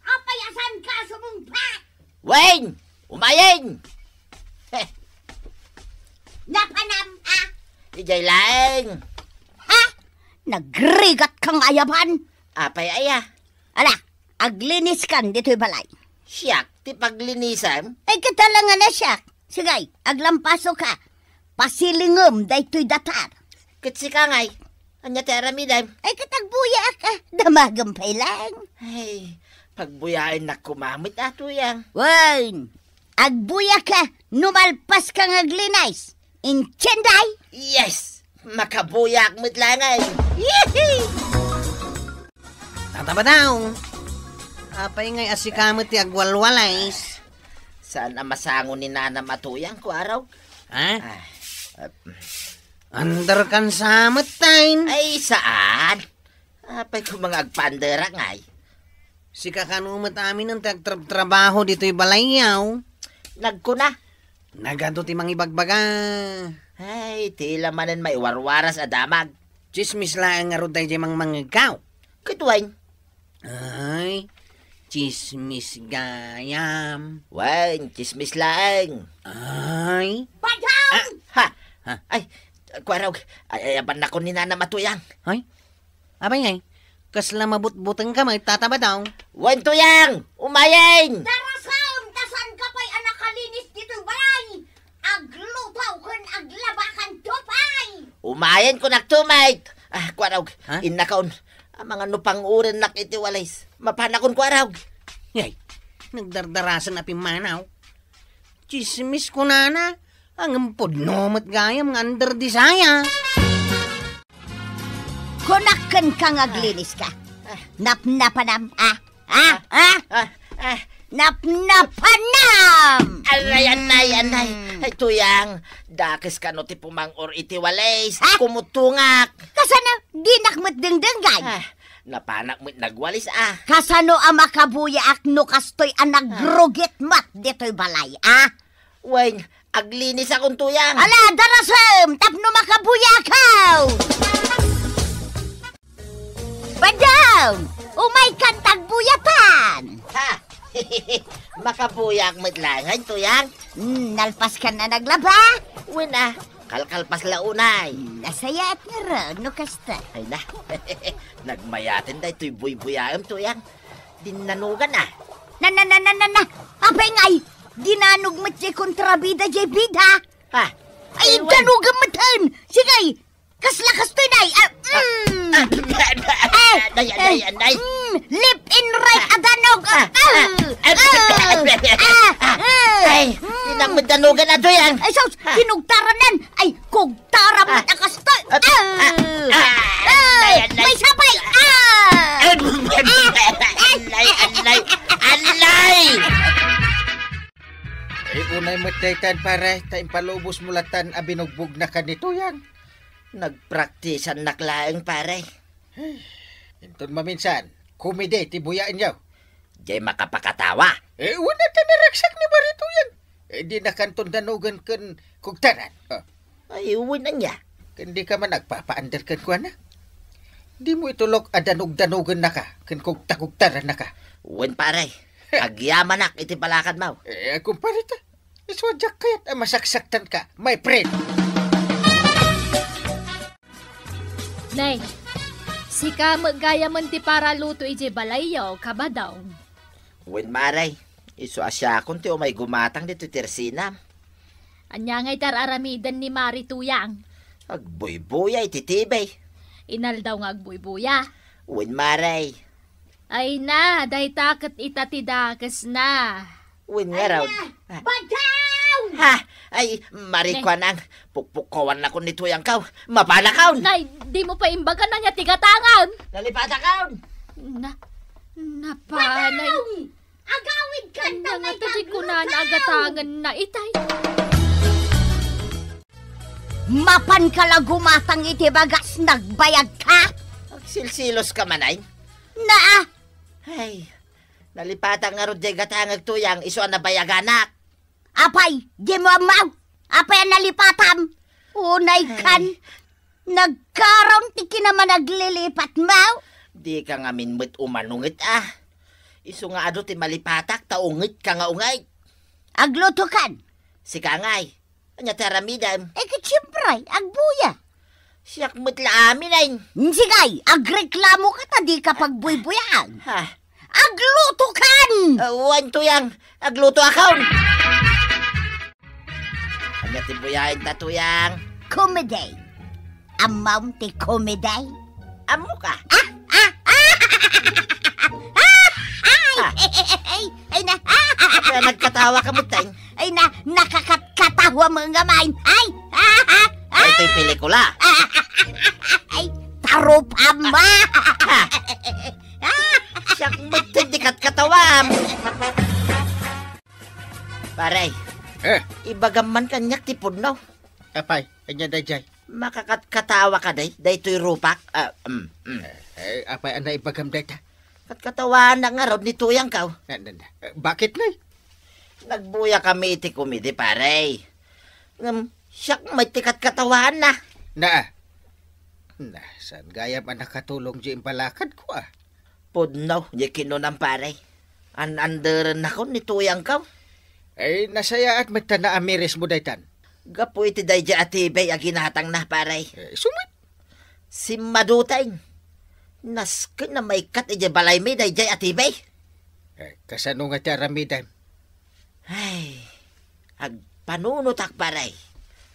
Apayasan ka sumumpa! Wen! Umayin! Napanam, Ijay lang. Ha? Nagrigat kang ayaban? Apay aya. Ala, aglinis kan dito'y balay. Siyak, ti paglinisan. Ay katalangan na siya. Sigay, aglampaso ka. Pasilingom daytoy datar. Kitsi ka ngay. Anya ti aramiday. Ay katagbuya ka. Damagampay lang. Ay, pagbuyain na kumamit ato yan. Wan, agbuya ka. Numalpas kang aglinis. Inchenday? Yes! Makabuyak mo't langay. Yee! Tataba daw. Apay ngay asikamot ti agwalwalays. Saan ang masango ni Nana Matuyang ko araw? Ha? Ay, Andar kan samot tayo. ay saan? Apay ko mga agpandera ngay. Si kakanumot amin ng trabaho dito'y balayaw. Nagkuna. Nagado ti mang ibagbaga. Ay, tila manan may warwaras adamag. Chismis lang nga ro tayo mang mangigaw. Kituwain. Ay, chismis gayam. Wan, chismis lang. Ay, Badong! Ha? Ay, kwaraw. Ay, ayaban na ko ni Nana Matuyang. ay. Abay ngay, kasla mabut-butang ka tataba daw. Wan Tuyang! Umayin! Darasam, tasan ka pa'y anak kalinis dito'y balay. Aglutaw kun aglabakan tupay. Umayin ko nagtumay. Kwaraw. Ha? Inakaon. Ang mga nupang urin nak itiwalays. Mapanakon kwaraw. Yay, nagdardarasan na pimanaw. Chismis ko na. Ang pudnomot gayam nga under disaya. Kunakan kang aglinis ka. Napnapanam, Napnapanam! Anay. Ay, Tuyang. Dakis ka no ti pumang or itiwalays. Kumutungak. Kasano, di nakmat dengdenggay. Napanak mo't nagwalis Kasano ang makabuya ak no kastoy ang nagrugit mat dito'y balay, Wen, aglinis akong Tuyang. Ala, darasam, tapno makabuya kaw! Badang, umay kantag buyatan! Ha? Makabuyak mo't langan, Tuyang. Nalpas ka na naglaba? Wen kalkalpas launay. Nasaya at nga no kasta. Ay na, nagmayatin da ito'y buy-buyayam, Tuyang. Dinanugan Na, apay ngay, dinanog mat jay kontrabida jay bida. Ha? Ay, danugan matan! Sigay, kasla kastoy day! Day. Lip in right adanog! Ay, dinamadanugan na, Tuyang. Ay, sos, kinugtaranan! Ay, kugtara mo na kastoy! May sapay! Anlay! Unay mataytan pare, tayo palubos mulatan abinugbog na ka nito yan. Nagpraktisan naklaeng pare. Inton maminsan, kumide, tibuyaan niyo. Jay makapakatawa. Wala ta naraksak ni Marito yan. Di na kanton danugan kan kugtaran. Ay, uwi na niya. Hindi ka man nagpapaandar kan kuha na. Di mo itulok danugan na ka, kan kugtaran na ka. Uwin pare. Agyamanak iti palakad mo. Kumpare ta. Iswadyak kayat masaksaktan ka, my friend. Nay, si ka magaya man ti para luto ije balayaw kabadaw. Uwin maray. Iso asya kung ti umay gumatang dito Tersina. Anya ngay tararamidan ni Mari Tuyang. Agbuy-buya iti tibay. Inal daw nga agbuy-buya. Uwin maray. Ay na, dahi takat itatidakas na. Uwin nga raw. Badaw! Ha! Ay, marikwanang. Pukpukawan na ko nito yung kaw. Mapalakaw! Nay, di mo pa imbaga na niya tigatangan. Nalipatakaw! Napanay. Agawid ka na Nga taji ko na agatangan na itay. Mapan ka lang gumatang iti bagas, nagbayag ka? Silsilos ka manay. Na, Ay, nalipatang nga ro jay gatangag tuyang iso na bayaganak. apay, di mo amaw. Apay ang nalipatam. Unay kan, nagkaroon tiki naman naglilipat maw. Di ka nga minmit umanungit ah. Iso nga ado ti malipatak taungit ka nga ungay. Agluto kan. Si kangay. Anya taramidam. Siyempre, agbuya. Siyak mutla amin ay. Sigay, agreklamo ka ta di ka pagbuybuyan. Ha? Agluto kan! Uwan tuyang. Agluto akaw. Anya ti buyain ta tuyang. Kumiday. Amaw ti kumiday. Amo ka. Ay na, Kaya nagkatawa ka mutay. ay na, nakakatawa mga main. Ay, Ay, ito'y pelikula. ay, taro pa ma. Siyak magtindikat katawam. Paray, ibagaman kanyak ti pudno. Apay, anya dayjay. Makakatkatawa ka day, day to'y rupak. Apay, anay ibagam dayta. Katkatawaan na nga rod ni tuyang kaw. Bakit na? Nagbuya kami iti komedi paray. Siyak may tikat katawaan na. Na, saan gaya man nakatulong di imbalakad ko ah. Pudno, di kinunang paray. Anandaran ako ni tuyang kaw. Ay, nasaya at magtana amiris mo daytan. Gapo iti day di atibay aginatang na paray. Sumit. Si Madutay. Naskin na may kat iti balay may day di atibay. Kasano nga tiaramidan? Ay, agpanunutak paray.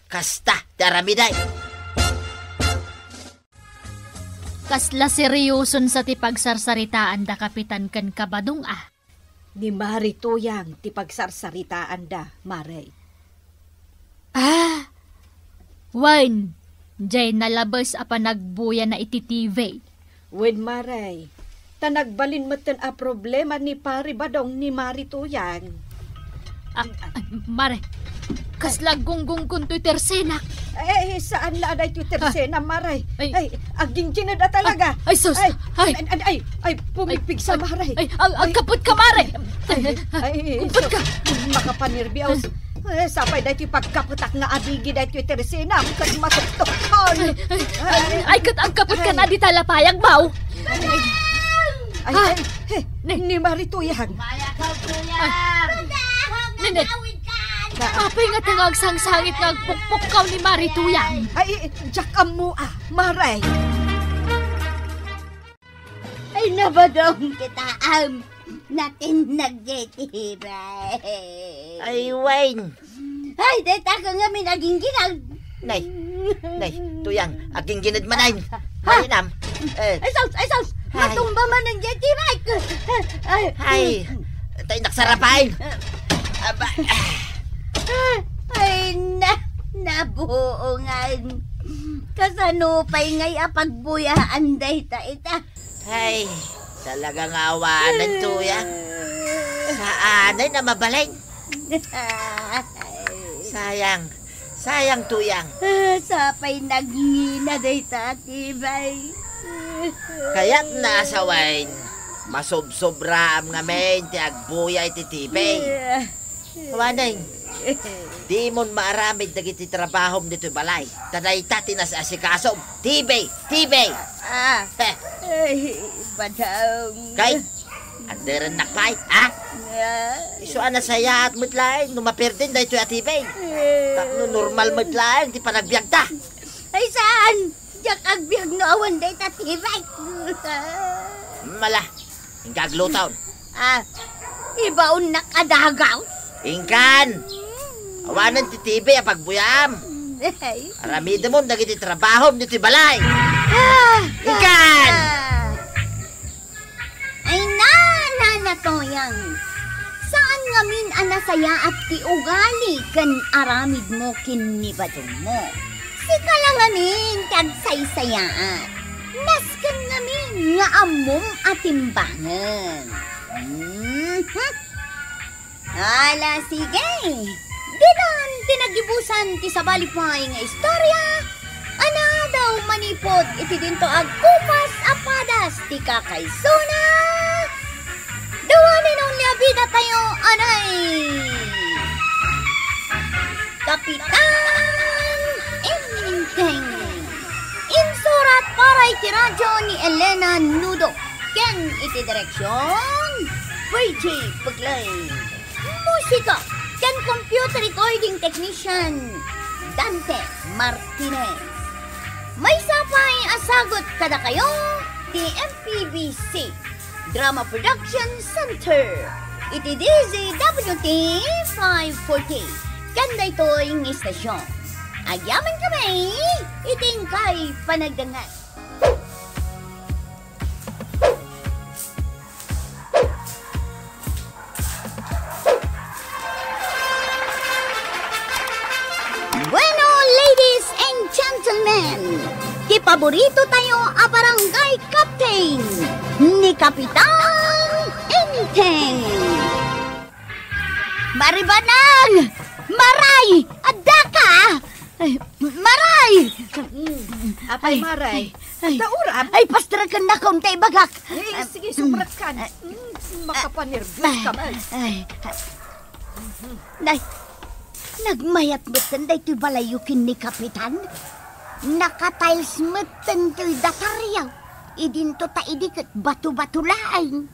Kasta, daramiday. Kasla seryoson sa tipagsarsaritaan da kapitan kan kabadong ah. Ni Mari Tuyang ti pagsarsaritaan da, Maray. Wine, jay nalabas apa nagbuya na iti TV. Wen Maray, tanagbalin matan a problema ni Pari Badong ni Mari Tuyang. Mare, kasla gunggong kunto'y tersenak. Saan la aday Twitter sena, Maray? Ay. Aging ginada talaga. Ay, sus! Pumipig sa Maray. Ang kapot ka, Mare! Kumpot ka! Makapanirbiyaw. Sapay dahil yung pagkaputak nga adigi dahil Twitter sena. Kat matuktukon. Ay, kat ang kapot ka na di talapayang, Mau! Ni Marituyang. Nene, apay nga tangag sang-sangit nga agpukpukaw ni Marituyang. Ay, jakam mo Maray. Ay, nabadong kita natin nagdetibay. Ay, Wayne. Ay, deta ka nga naging ginag. Nay, tuyang, aking ginid manay. Malinam. Ay, saus, matumba man ng jetibay. Ay, tayo naksarapain. Aba, ay, nabuongan. Kasanupay ngay apagbuyaan day ta ita. ay, talagang awanan tuyang. Saanay na mabalay. Sayang tuyang. Sapay nagingina day tatibay. Kaya't naasawain. Masobsobra am nga men ti agbuyay ti tibay. Waneng, di mon maaramid dagiti trabahom dito balay. Taday tatinas asikasom. Tibay! Badang. Kay, anderan nakpay, ha? Iso ana saya at mutlaeng, numaperdin da ito atibay. Tapno normal mutlaeng, di pa nagbiag ta. Ay saan? Diyak agbiag no awan day tatibay. Mala, ingkaglutaw. Ibaon na kadagaw. Ingkan! Awanan ti tibay a pagbuyam. Aramida mo, nagiti trabahom dito balay. Ingkan! Ay nanatoyang. Saan ngamin anasaya at ti ugali kan aramid mo kinibadong mo? Sika lang ngamin tagsaysayaan. Naskan ngamin nga amom atimbangan. Ala, sige. Dinan, tinagibusan ti sabalipay nga istorya. Ana daw manipot iti dinto agkupas apadas ti kakaysuna. Dawanin ang liabida tayo, anay. Kapitan Enteng. Insurat para iti radyo ni Elena Nudo. Ken iti direksyon VJ Paglay. Musika ken computer recording technician Dante Martinez. May sapay asagot kada kayo ti MPBC Drama Production Center. Iti DZWT 540. Ganda ito'y istasyon. Agyaman kami, iting kay panagdangan. Bueno, ladies and gentlemen, kipaborito tayo a barangay captain ni Kapitan Enteng. Maribanang! Maray! Adaka! Maray! Apay maray. Daurap. Ay, pastrakan na kaunti bagak. Sige, sumrat ka. Makapanervous ka man. Nay, nagmayat betan day to'y balayukin ni Kapitan. Nakatiles metan to'y dataryaw. Idinto ta idikit batu-batu laing.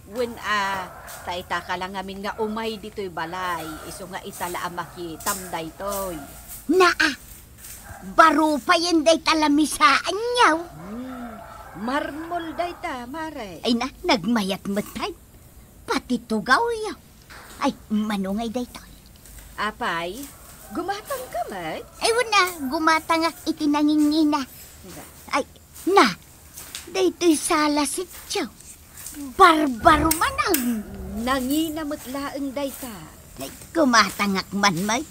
When taita ka lang amin nga umay dito'y balay. Iso nga itala amaki tamday to'y. Naa, baro pa yan day talamisaan niyaw. Marmol day ta, maray. Ay na, nagmayat metay. Pati tugaw yaw. Ay, manungay day to'y. Apay, gumatang ka man? Ay, wala, gumatangak itinangingina. Ay, na, day to'y salasit siyaw. Barbaro manang. Nanginamutlaang day ta. Ay, gumatangak man may.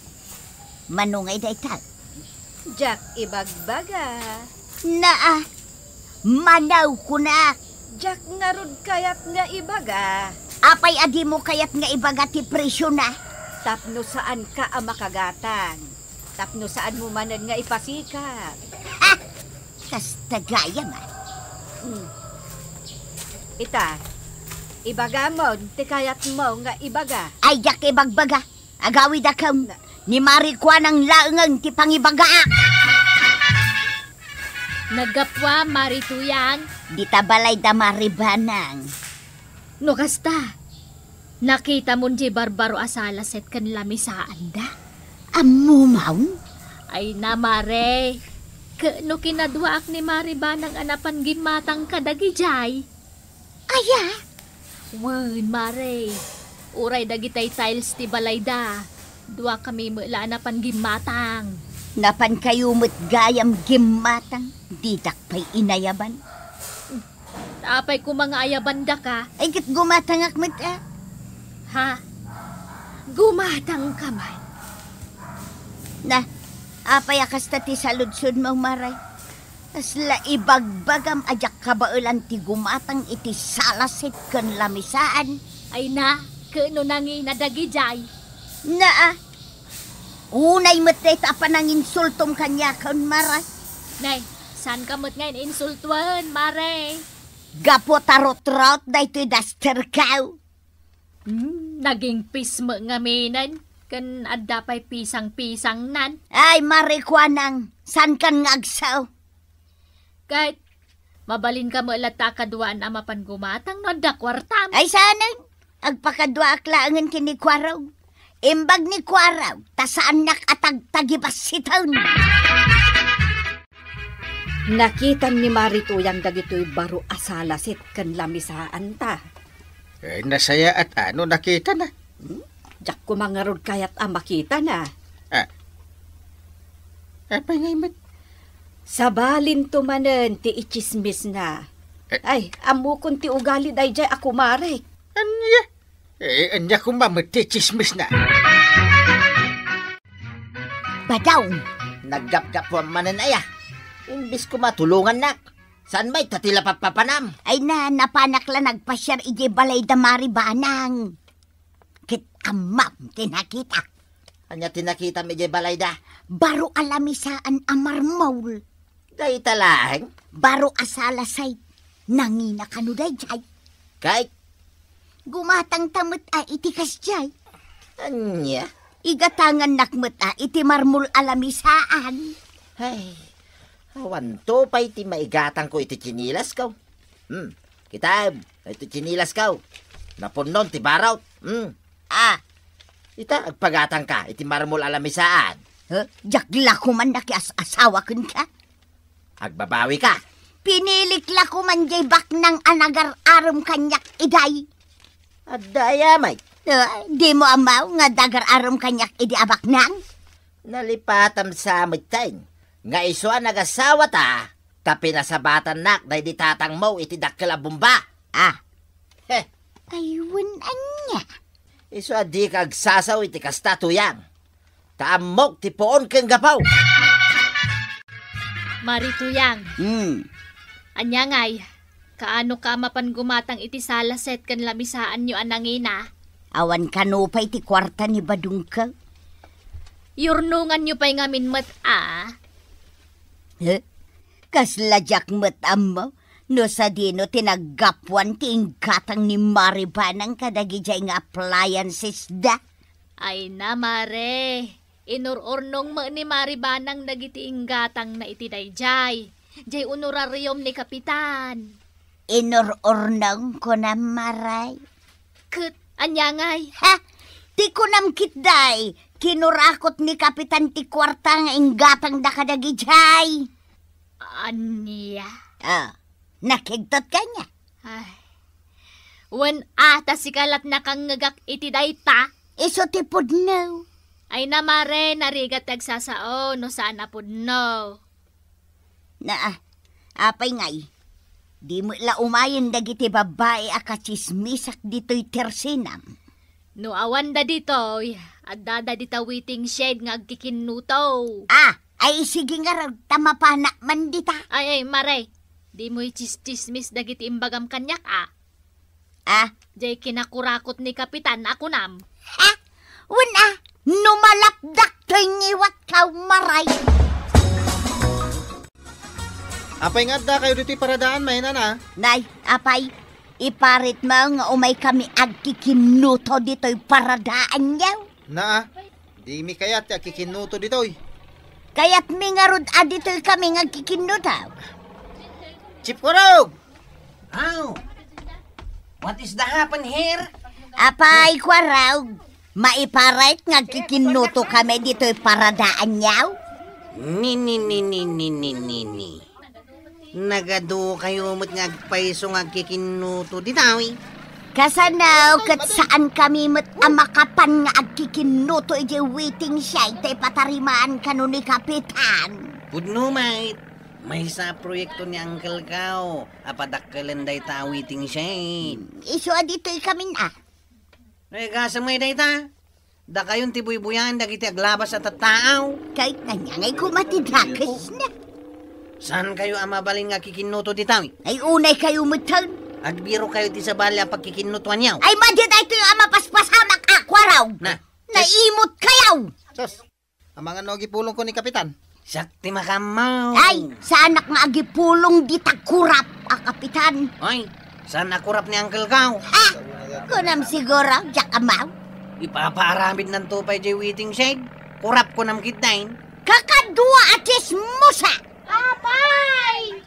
Manungay day ta. Jack ibagbaga. Naa, manaw ko na. Jack nga rod kayat nga ibaga. Apay adi mo kayat nga ibaga ti presyo na. Tapno saan ka makagatan. Tapno saan mo manan nga ipasikat. Ha! Kastagaya man. Ita, ibaga mo, ti kayat mo nga ibaga. Ay, yak ibagbaga. Agawid akam. Ni Marikwa ng laangang ti pangibagaa. Nagapwa, Marituyang. Di tabalay da maribanang. No kasta. Nakita mo di barbaro asalaset kan lamisaan da. Amumaw? Ay na, Mare. No kinaduaak ni Maribanang anapan gimatang kadagijay. Aya? Wen, Mare. Uray dagitay tiles ti balay da. Dua kami mula anapan gimatang. Napan kayo mo't gayam gimatang. Didak pa'y inayaban. Apay ko mga ayaban da ka. Ay, kit gumatangak mo't Ha? Gumatang ka man. Na, apay akas ti saludsud mo, Maray. Asla ibagbagam ajak kabaulan ti gumatang iti salasit kan lamisaan. Ay na, kano nangi nadagijay. Naa, Unay matay pa ng insultom kanya kaun maray. Nay, saan ka mo't ngayon insultuan, Mare? Gapo tarot-rot da ito'y daster kaw. Naging pismo nga minan. Kan adda pa'y pisang-pisang nan. Ay, marikwanang, san kan ngagsaw? Kahit mabalin ka mo ilata kaduaan ama pangumatang no da kwartam. Ay, sanay, agpakadwa aklangan kinikwaraw. Imbag ni kwaraw, tasaan nakatagtagibas sitaw. Nakita ni Marituyang dagitoy baro asalasit kan lamisaan ta. Nasaya at ano nakita na. Jak ko mangarod kayat makita na. Apa nga imat? Sabalin tumanen ti ichismis na. Ay, amo kun ti ugali dayjay ako marek. Anya? Anya kung mamati chismis na. Badaw, Naggap-gap po manan aya. Imbis ko matulungan nak. Saan may tatila papapanam? ay napanak la nagpasyar ije balay da maribanang. Kit amam tinakita. Anya tinakita medyo balayda. Baro alamisaan amarmaul. Day talaeng. Baro asalasay. Nangina kanuday jay. Kahit Gumatang tamot itikas jay. anya. Igatangan nakmet iti marmul alamisaan. Ay, awan to pa iti maigatang ko iti chinilas kaw. Kita, iti chinilas kaw. Napunon ti baraw. Ita, agpagatang ka, iti marmol alamisaan. Jagla ko man asawa kun ka. Agbabawi ka. Pinilik la ko man jay bak ng anagar-arom kanyak iday. Adaya, may. Di mo amaw nga dagar-arom kanyak idi abak nang. Nalipatam sa mitay. Nga iso ang nagasawa ta, tapi nasabatan nak, dahi di tatang mo iti dakkel a bumba. Aywan anya. Iso adi kagsasaw iti kastatuyang. Taamok ti poon keng gapaw. Marituyang, anya ngay, kaano ka mapan gumatang iti salaset kan lamisaan nyo anangina? Awan kanupay ti kwarta ni Badung ka. Yurnungan nyo pa'y ngamin mat Kasladyak matam mo. No sa dino tinaggapuan ti inggatang ni Maribanang kadagijay nga appliances da. Ay na, Mare. Inururnong mo ni Maribanang dagiti inggatang na iti dayjay. Jay honorarium ni Kapitan. Inururnong ko na maray. Ket, anya ngay. Ti kunam kitday. Kinurakot ni Kapitan ti kwarta nga inggatang da kadagijay. Anya? Nakigtot ka niya. Ay. Wen ata si kalat na kang ngagak iti dayta. Iso ti pudno. Ay na, Mare, narigat agsasao no saan na pudno. Apay ngay. Di mo la umayin dagiti babae akachismisak dito'y tersinam. No awan da ditoy, at dada dita waiting shade nga agkikinuto. Ay sige nga raw, tamapana man dita. Ay, Mare, di mo chismis dagiti imbagam kanyak Jay kinakurakot ni Kapitan, ako nam. Wala, numalapdak to'y ngiwat kaw maray. Apay nga da kayo dito'y paradaan, may na. Nay, apay, iparit mo nga umay kami agkikinuto dito'y paradaan yaw. Di mi kayat kikinuto dito'y. Kaya't mingarod dito'y kami agkikinuto. Chief Kurog! What is the happen here? Apay, kwaraw, maiparit nga agkikinuto kami dito'y paradaan yaw. Ni. Nagado kayo mo't ngagpaiso ngagkikinuto ditawi. Kasanaw kat saan kami mo't amakapan nga agkikinuto ije waiting siya itay patarimaan kanu ni Kapitan. Pudno, mate. May sa proyekto ni Uncle Kao. Apadakkalan day ta waiting siya. Iso dito'y kami Gasa may day ta. Da kayon tibuy-buyan dagiti aglabas at tao. Kahit nanyangay kumatidakas na. Saan kayo amabalin nga kikinuto ditawi? Ay unay kayo mutan. Agbiro kayo ti sa balya pagkikinutuan yaw. Ay madid ay ito yung amapaspasamak akwaraw. Na. Naimot kayaw. Sos, Ang mga nagipulong ko ni Kapitan. Sakti makamaw. Ay, sa anak nga agipulong di tagkurap, kapitan. Oy, saan nakurap ni Uncle Kao? Kunam siguro, jakamaw. Ipapaaramid ng tupay jay waiting shade. Kurap ko nam kitain. Kakadua at musa. Apay!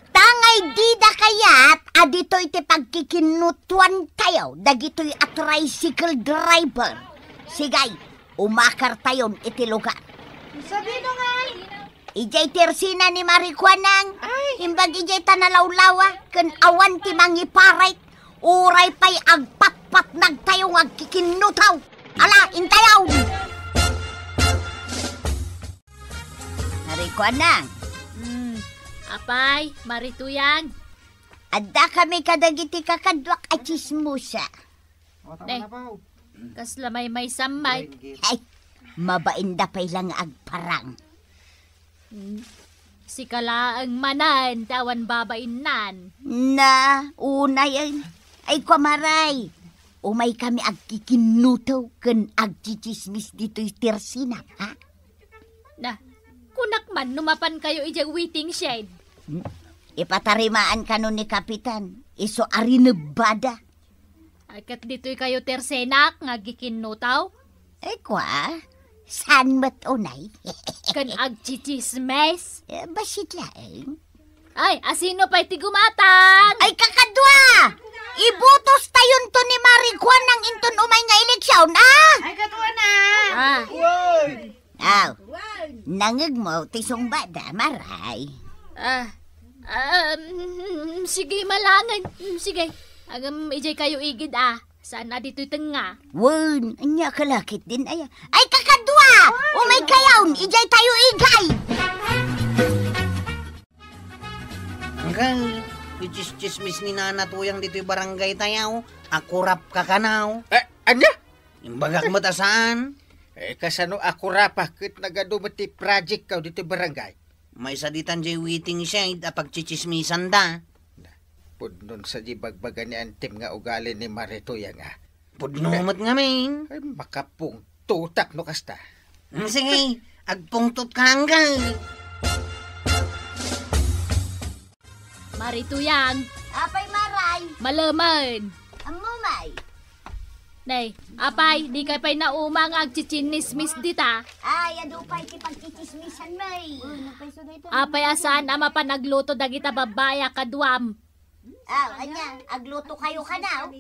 Tangay dida kayat, adito'y ti pagkikinutuan tayo, dagito'y a tricycle driver. Sigay, umakar tayon iti lugar. Sabi no nga. Ijay tersina ni Marikwanang, imbag ijay tanalawlawa, kan awan ti mangiparait, uray pa'y agpatpat nagtayong agkikinutaw. Ala, intayaw! Marikwanang, Apay, Marituyang. adda kami kadagiti kakadwak at chismusa. Ne, kasla may samay. Ay, mabainda pa'y lang agparang. Si kalaang manan, tawan babainan. Na, una yan. Ay, kwamaray. Umay kami agkikinutaw kan agchichismis dito'y tersina, ha? Na, kunak man, numapan kayo ijang waiting shed. Ipatarimaan ka nun ni Kapitan. Iso arinabada. Akat dito'y kayo tersenak, ngagikinutaw. Ay, kwa? Saan mat unay? Kan agchichismes. Basit laeng. Ay, asino pa'y tigumatang? Ay, kakadwa! Ibutos tayon to ni Marikwan ng inton umay nga eleksyon, ah! Ay, katuwa na. Ah, Aw, nangag mo, tisong bada, maray. sige malangan. Sige, agam ijay kayo igid Saan na dito'y tenga? Wan, anya kalakit din ay. Ay, kakadwa! Umay kayawn, ijay tayo igay! Uncle, ichis-chismis ni Nana Tuyang dito'y barangay tayaw. Akurap ka kanaw. Anya? Imbagak mo ta saan? Kasano ako rapakit nagadumati project ka dito barangay. May saditan jay waiting shade apag chichismisan da. Pudnon sa di bagbaga ni Antim nga ugali ni Maritoya nga. Pudnumot nga main. Ay, makapung tutak no kasta. Sige, agpungtot ka hanggang. Marituyang, Apay maray, malaman. amumay. Nay, apay, di kay pa'y naumang agchichinismis dita. Ay, adupay ti pagkichismisan may. Apay asaan ama pa nagluto dagita babaya kadwam. Anya, agluto kayo ka na.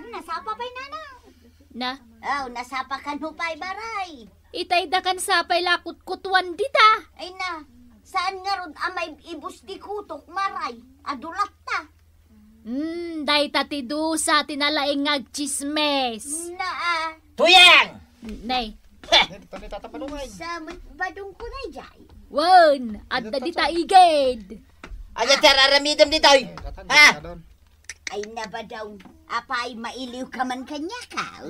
Nasapa pa'y nana. Na, Nasapa kan hupay baray. itay dakan sapay lakot kutuan dita. Ay na, saan nga ron amay ibus di kutok maray. Adulat ta. Day tatidu sa tinalaing agchismes. Na Tuyang! Nay, sa badong ko na jay. wan, adda dita igid. Anya tararamidam dito. Ha? Ay na ba daw, apay mailiw ka man kanya ka?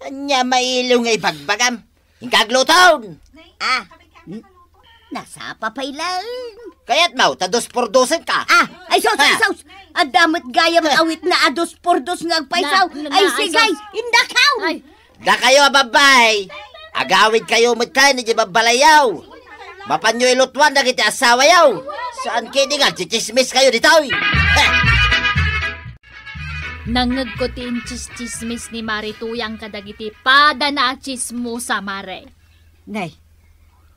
Anya mailiw nga ibagbagam. Ingkagluton. Nasapa pa'y lang. Kaya't mau, tados por dosen ka. Ay sos. Adamot gayam awit na ados por dos nga agpaisaw. Ay sigay, indakaw. Ay, Da kayo babay. Agawid kayo matay ni babalayaw. Mapanyo ilutwan na kita asawa yaw. Saan kini nga, chichismis kayo dito. nangagkutin chismis ni Marituyang kadagiti pada na chismo sa mare. Nay,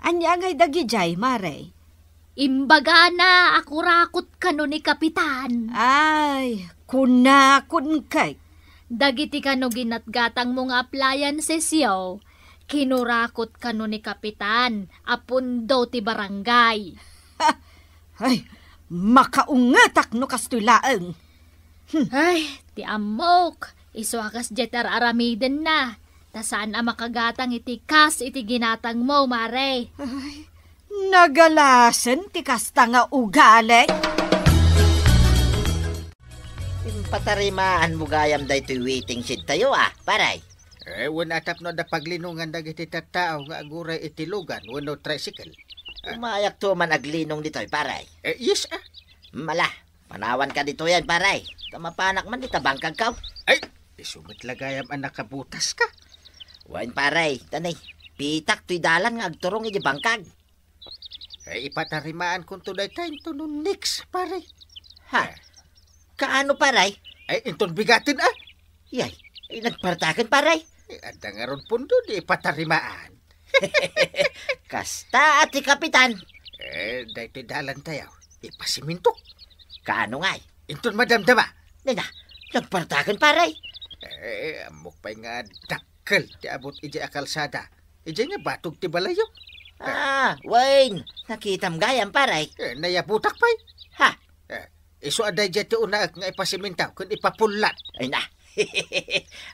anya ngay dagi jay, mare. Imbaga na ako rakot kano ni Kapitan. Ay, kunakun kay. Dagiti kano ginatgatang mong appliances yaw. Kinurakot kano ni Kapitan. Apundo ti barangay. Ay, makaungatak no kastulaang. Ay, ti amok. Isuakas jeter aramiden na. Tasaan a makagatang iti kas iti ginatang mo, mare. Nagalasan ti kasta nga ugali. Patarimaan mo gayam da ito'y waiting sheet tayo paray. Wala atap no da paglinungan dagiti tattao nga aguray itilugan, wano tricycle. Umayak to man aglinong dito'y paray. Yes Mala, panawan ka dito yan paray. Tamapanak man dita bangkag ka. Ay, isumit lagayam anak kabutas ka. Wain paray, tanay. Pitak tuy dalan nga agturong iti bangkag. Ay ipatarimaan kung tunay tayo tunong nix, pare. Ha? Kaano paray? Ay inton bigatin Yay, ay nagpartakan paray. Anda nga ron pundo di ipatarimaan. Kasta ati kapitan. Dahil dalan tayo. Ipasimintok. Kaano ngay? Inton madamdama. Nina, nagpartakan paray. Amok pa'y nga dakkel ti abot iji akalsada. Iji nga batog ti balayo. Wayne, nakitam gayam paray. Nayabutak pa'y. Ha? Iso aday dyan ti una nga ipasimintaw kung ipapulat. Ay na.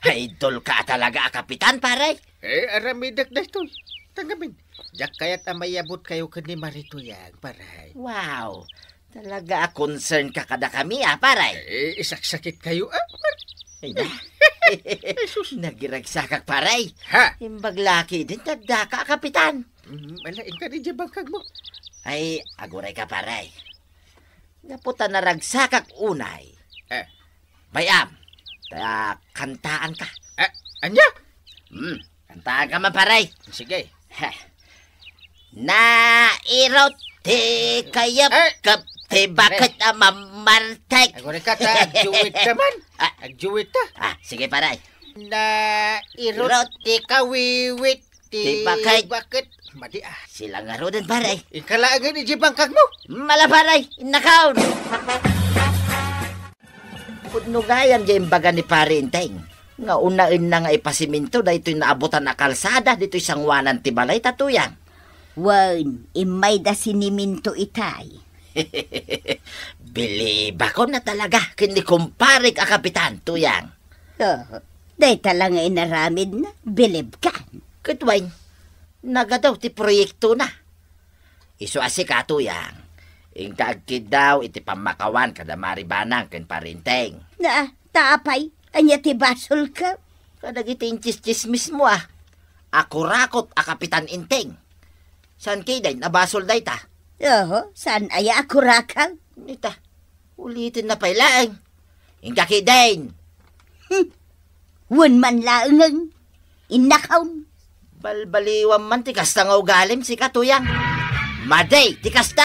Idol ka talaga, kapitan paray. Aramidak na ito. Tangamin. Diyak kaya't amayabot kayo kani Marituyang, paray. Wow. Talaga concern ka kada kami, paray. Isaksakit kayo, Ay na. Nagiragsakak paray. Ha? Imbaglaki din tagda ka, kapitan. Malaing ka rin dyan bangkag mo. Ay, aguray ka paray. Naputa na ragsakak unay. Bayam, kantaan ka. Anya? Kantaan ka man paray. Sige. Nairot te kayap kap te bakit mamartek. Aguray ka ta, agjuwit naman. Agjuwit ta. Sige paray. Nairot ti kawiwit ti bakit. Madi Sila nga ro din paray. Ikalaangan iji bangkag mo. Mala paray, inakaw. Pudnugayam dyan baga ni pare inteng. Nga unain na nga ipasiminto da ito'y naabutan na kalsada dito'y sangwanan ti balay tatuyang. Wan, imay da siniminto itay. Bilib ako na talaga kini kumpare ka kapitan tuyang. Day talang inaramid na, bilib ka. Katwain, nagadaw ti proyekto na. Iso asi ka tuyang. Ingkaagkid daw iti pamakawan kada maribanang ken parinteng. Taapay, anya ti basol ka. Kadagiti inchis-chismis mo Ako rakot kapitan inteng. San kay day nabasol day ta? Saan aya ako rakal? Nita, ulitin na pailaeng. Ingkaki day. Wan man laeng inakaw. Balbaliwam man ti kasta nga ugalim si katuyang. Maday ti kasta.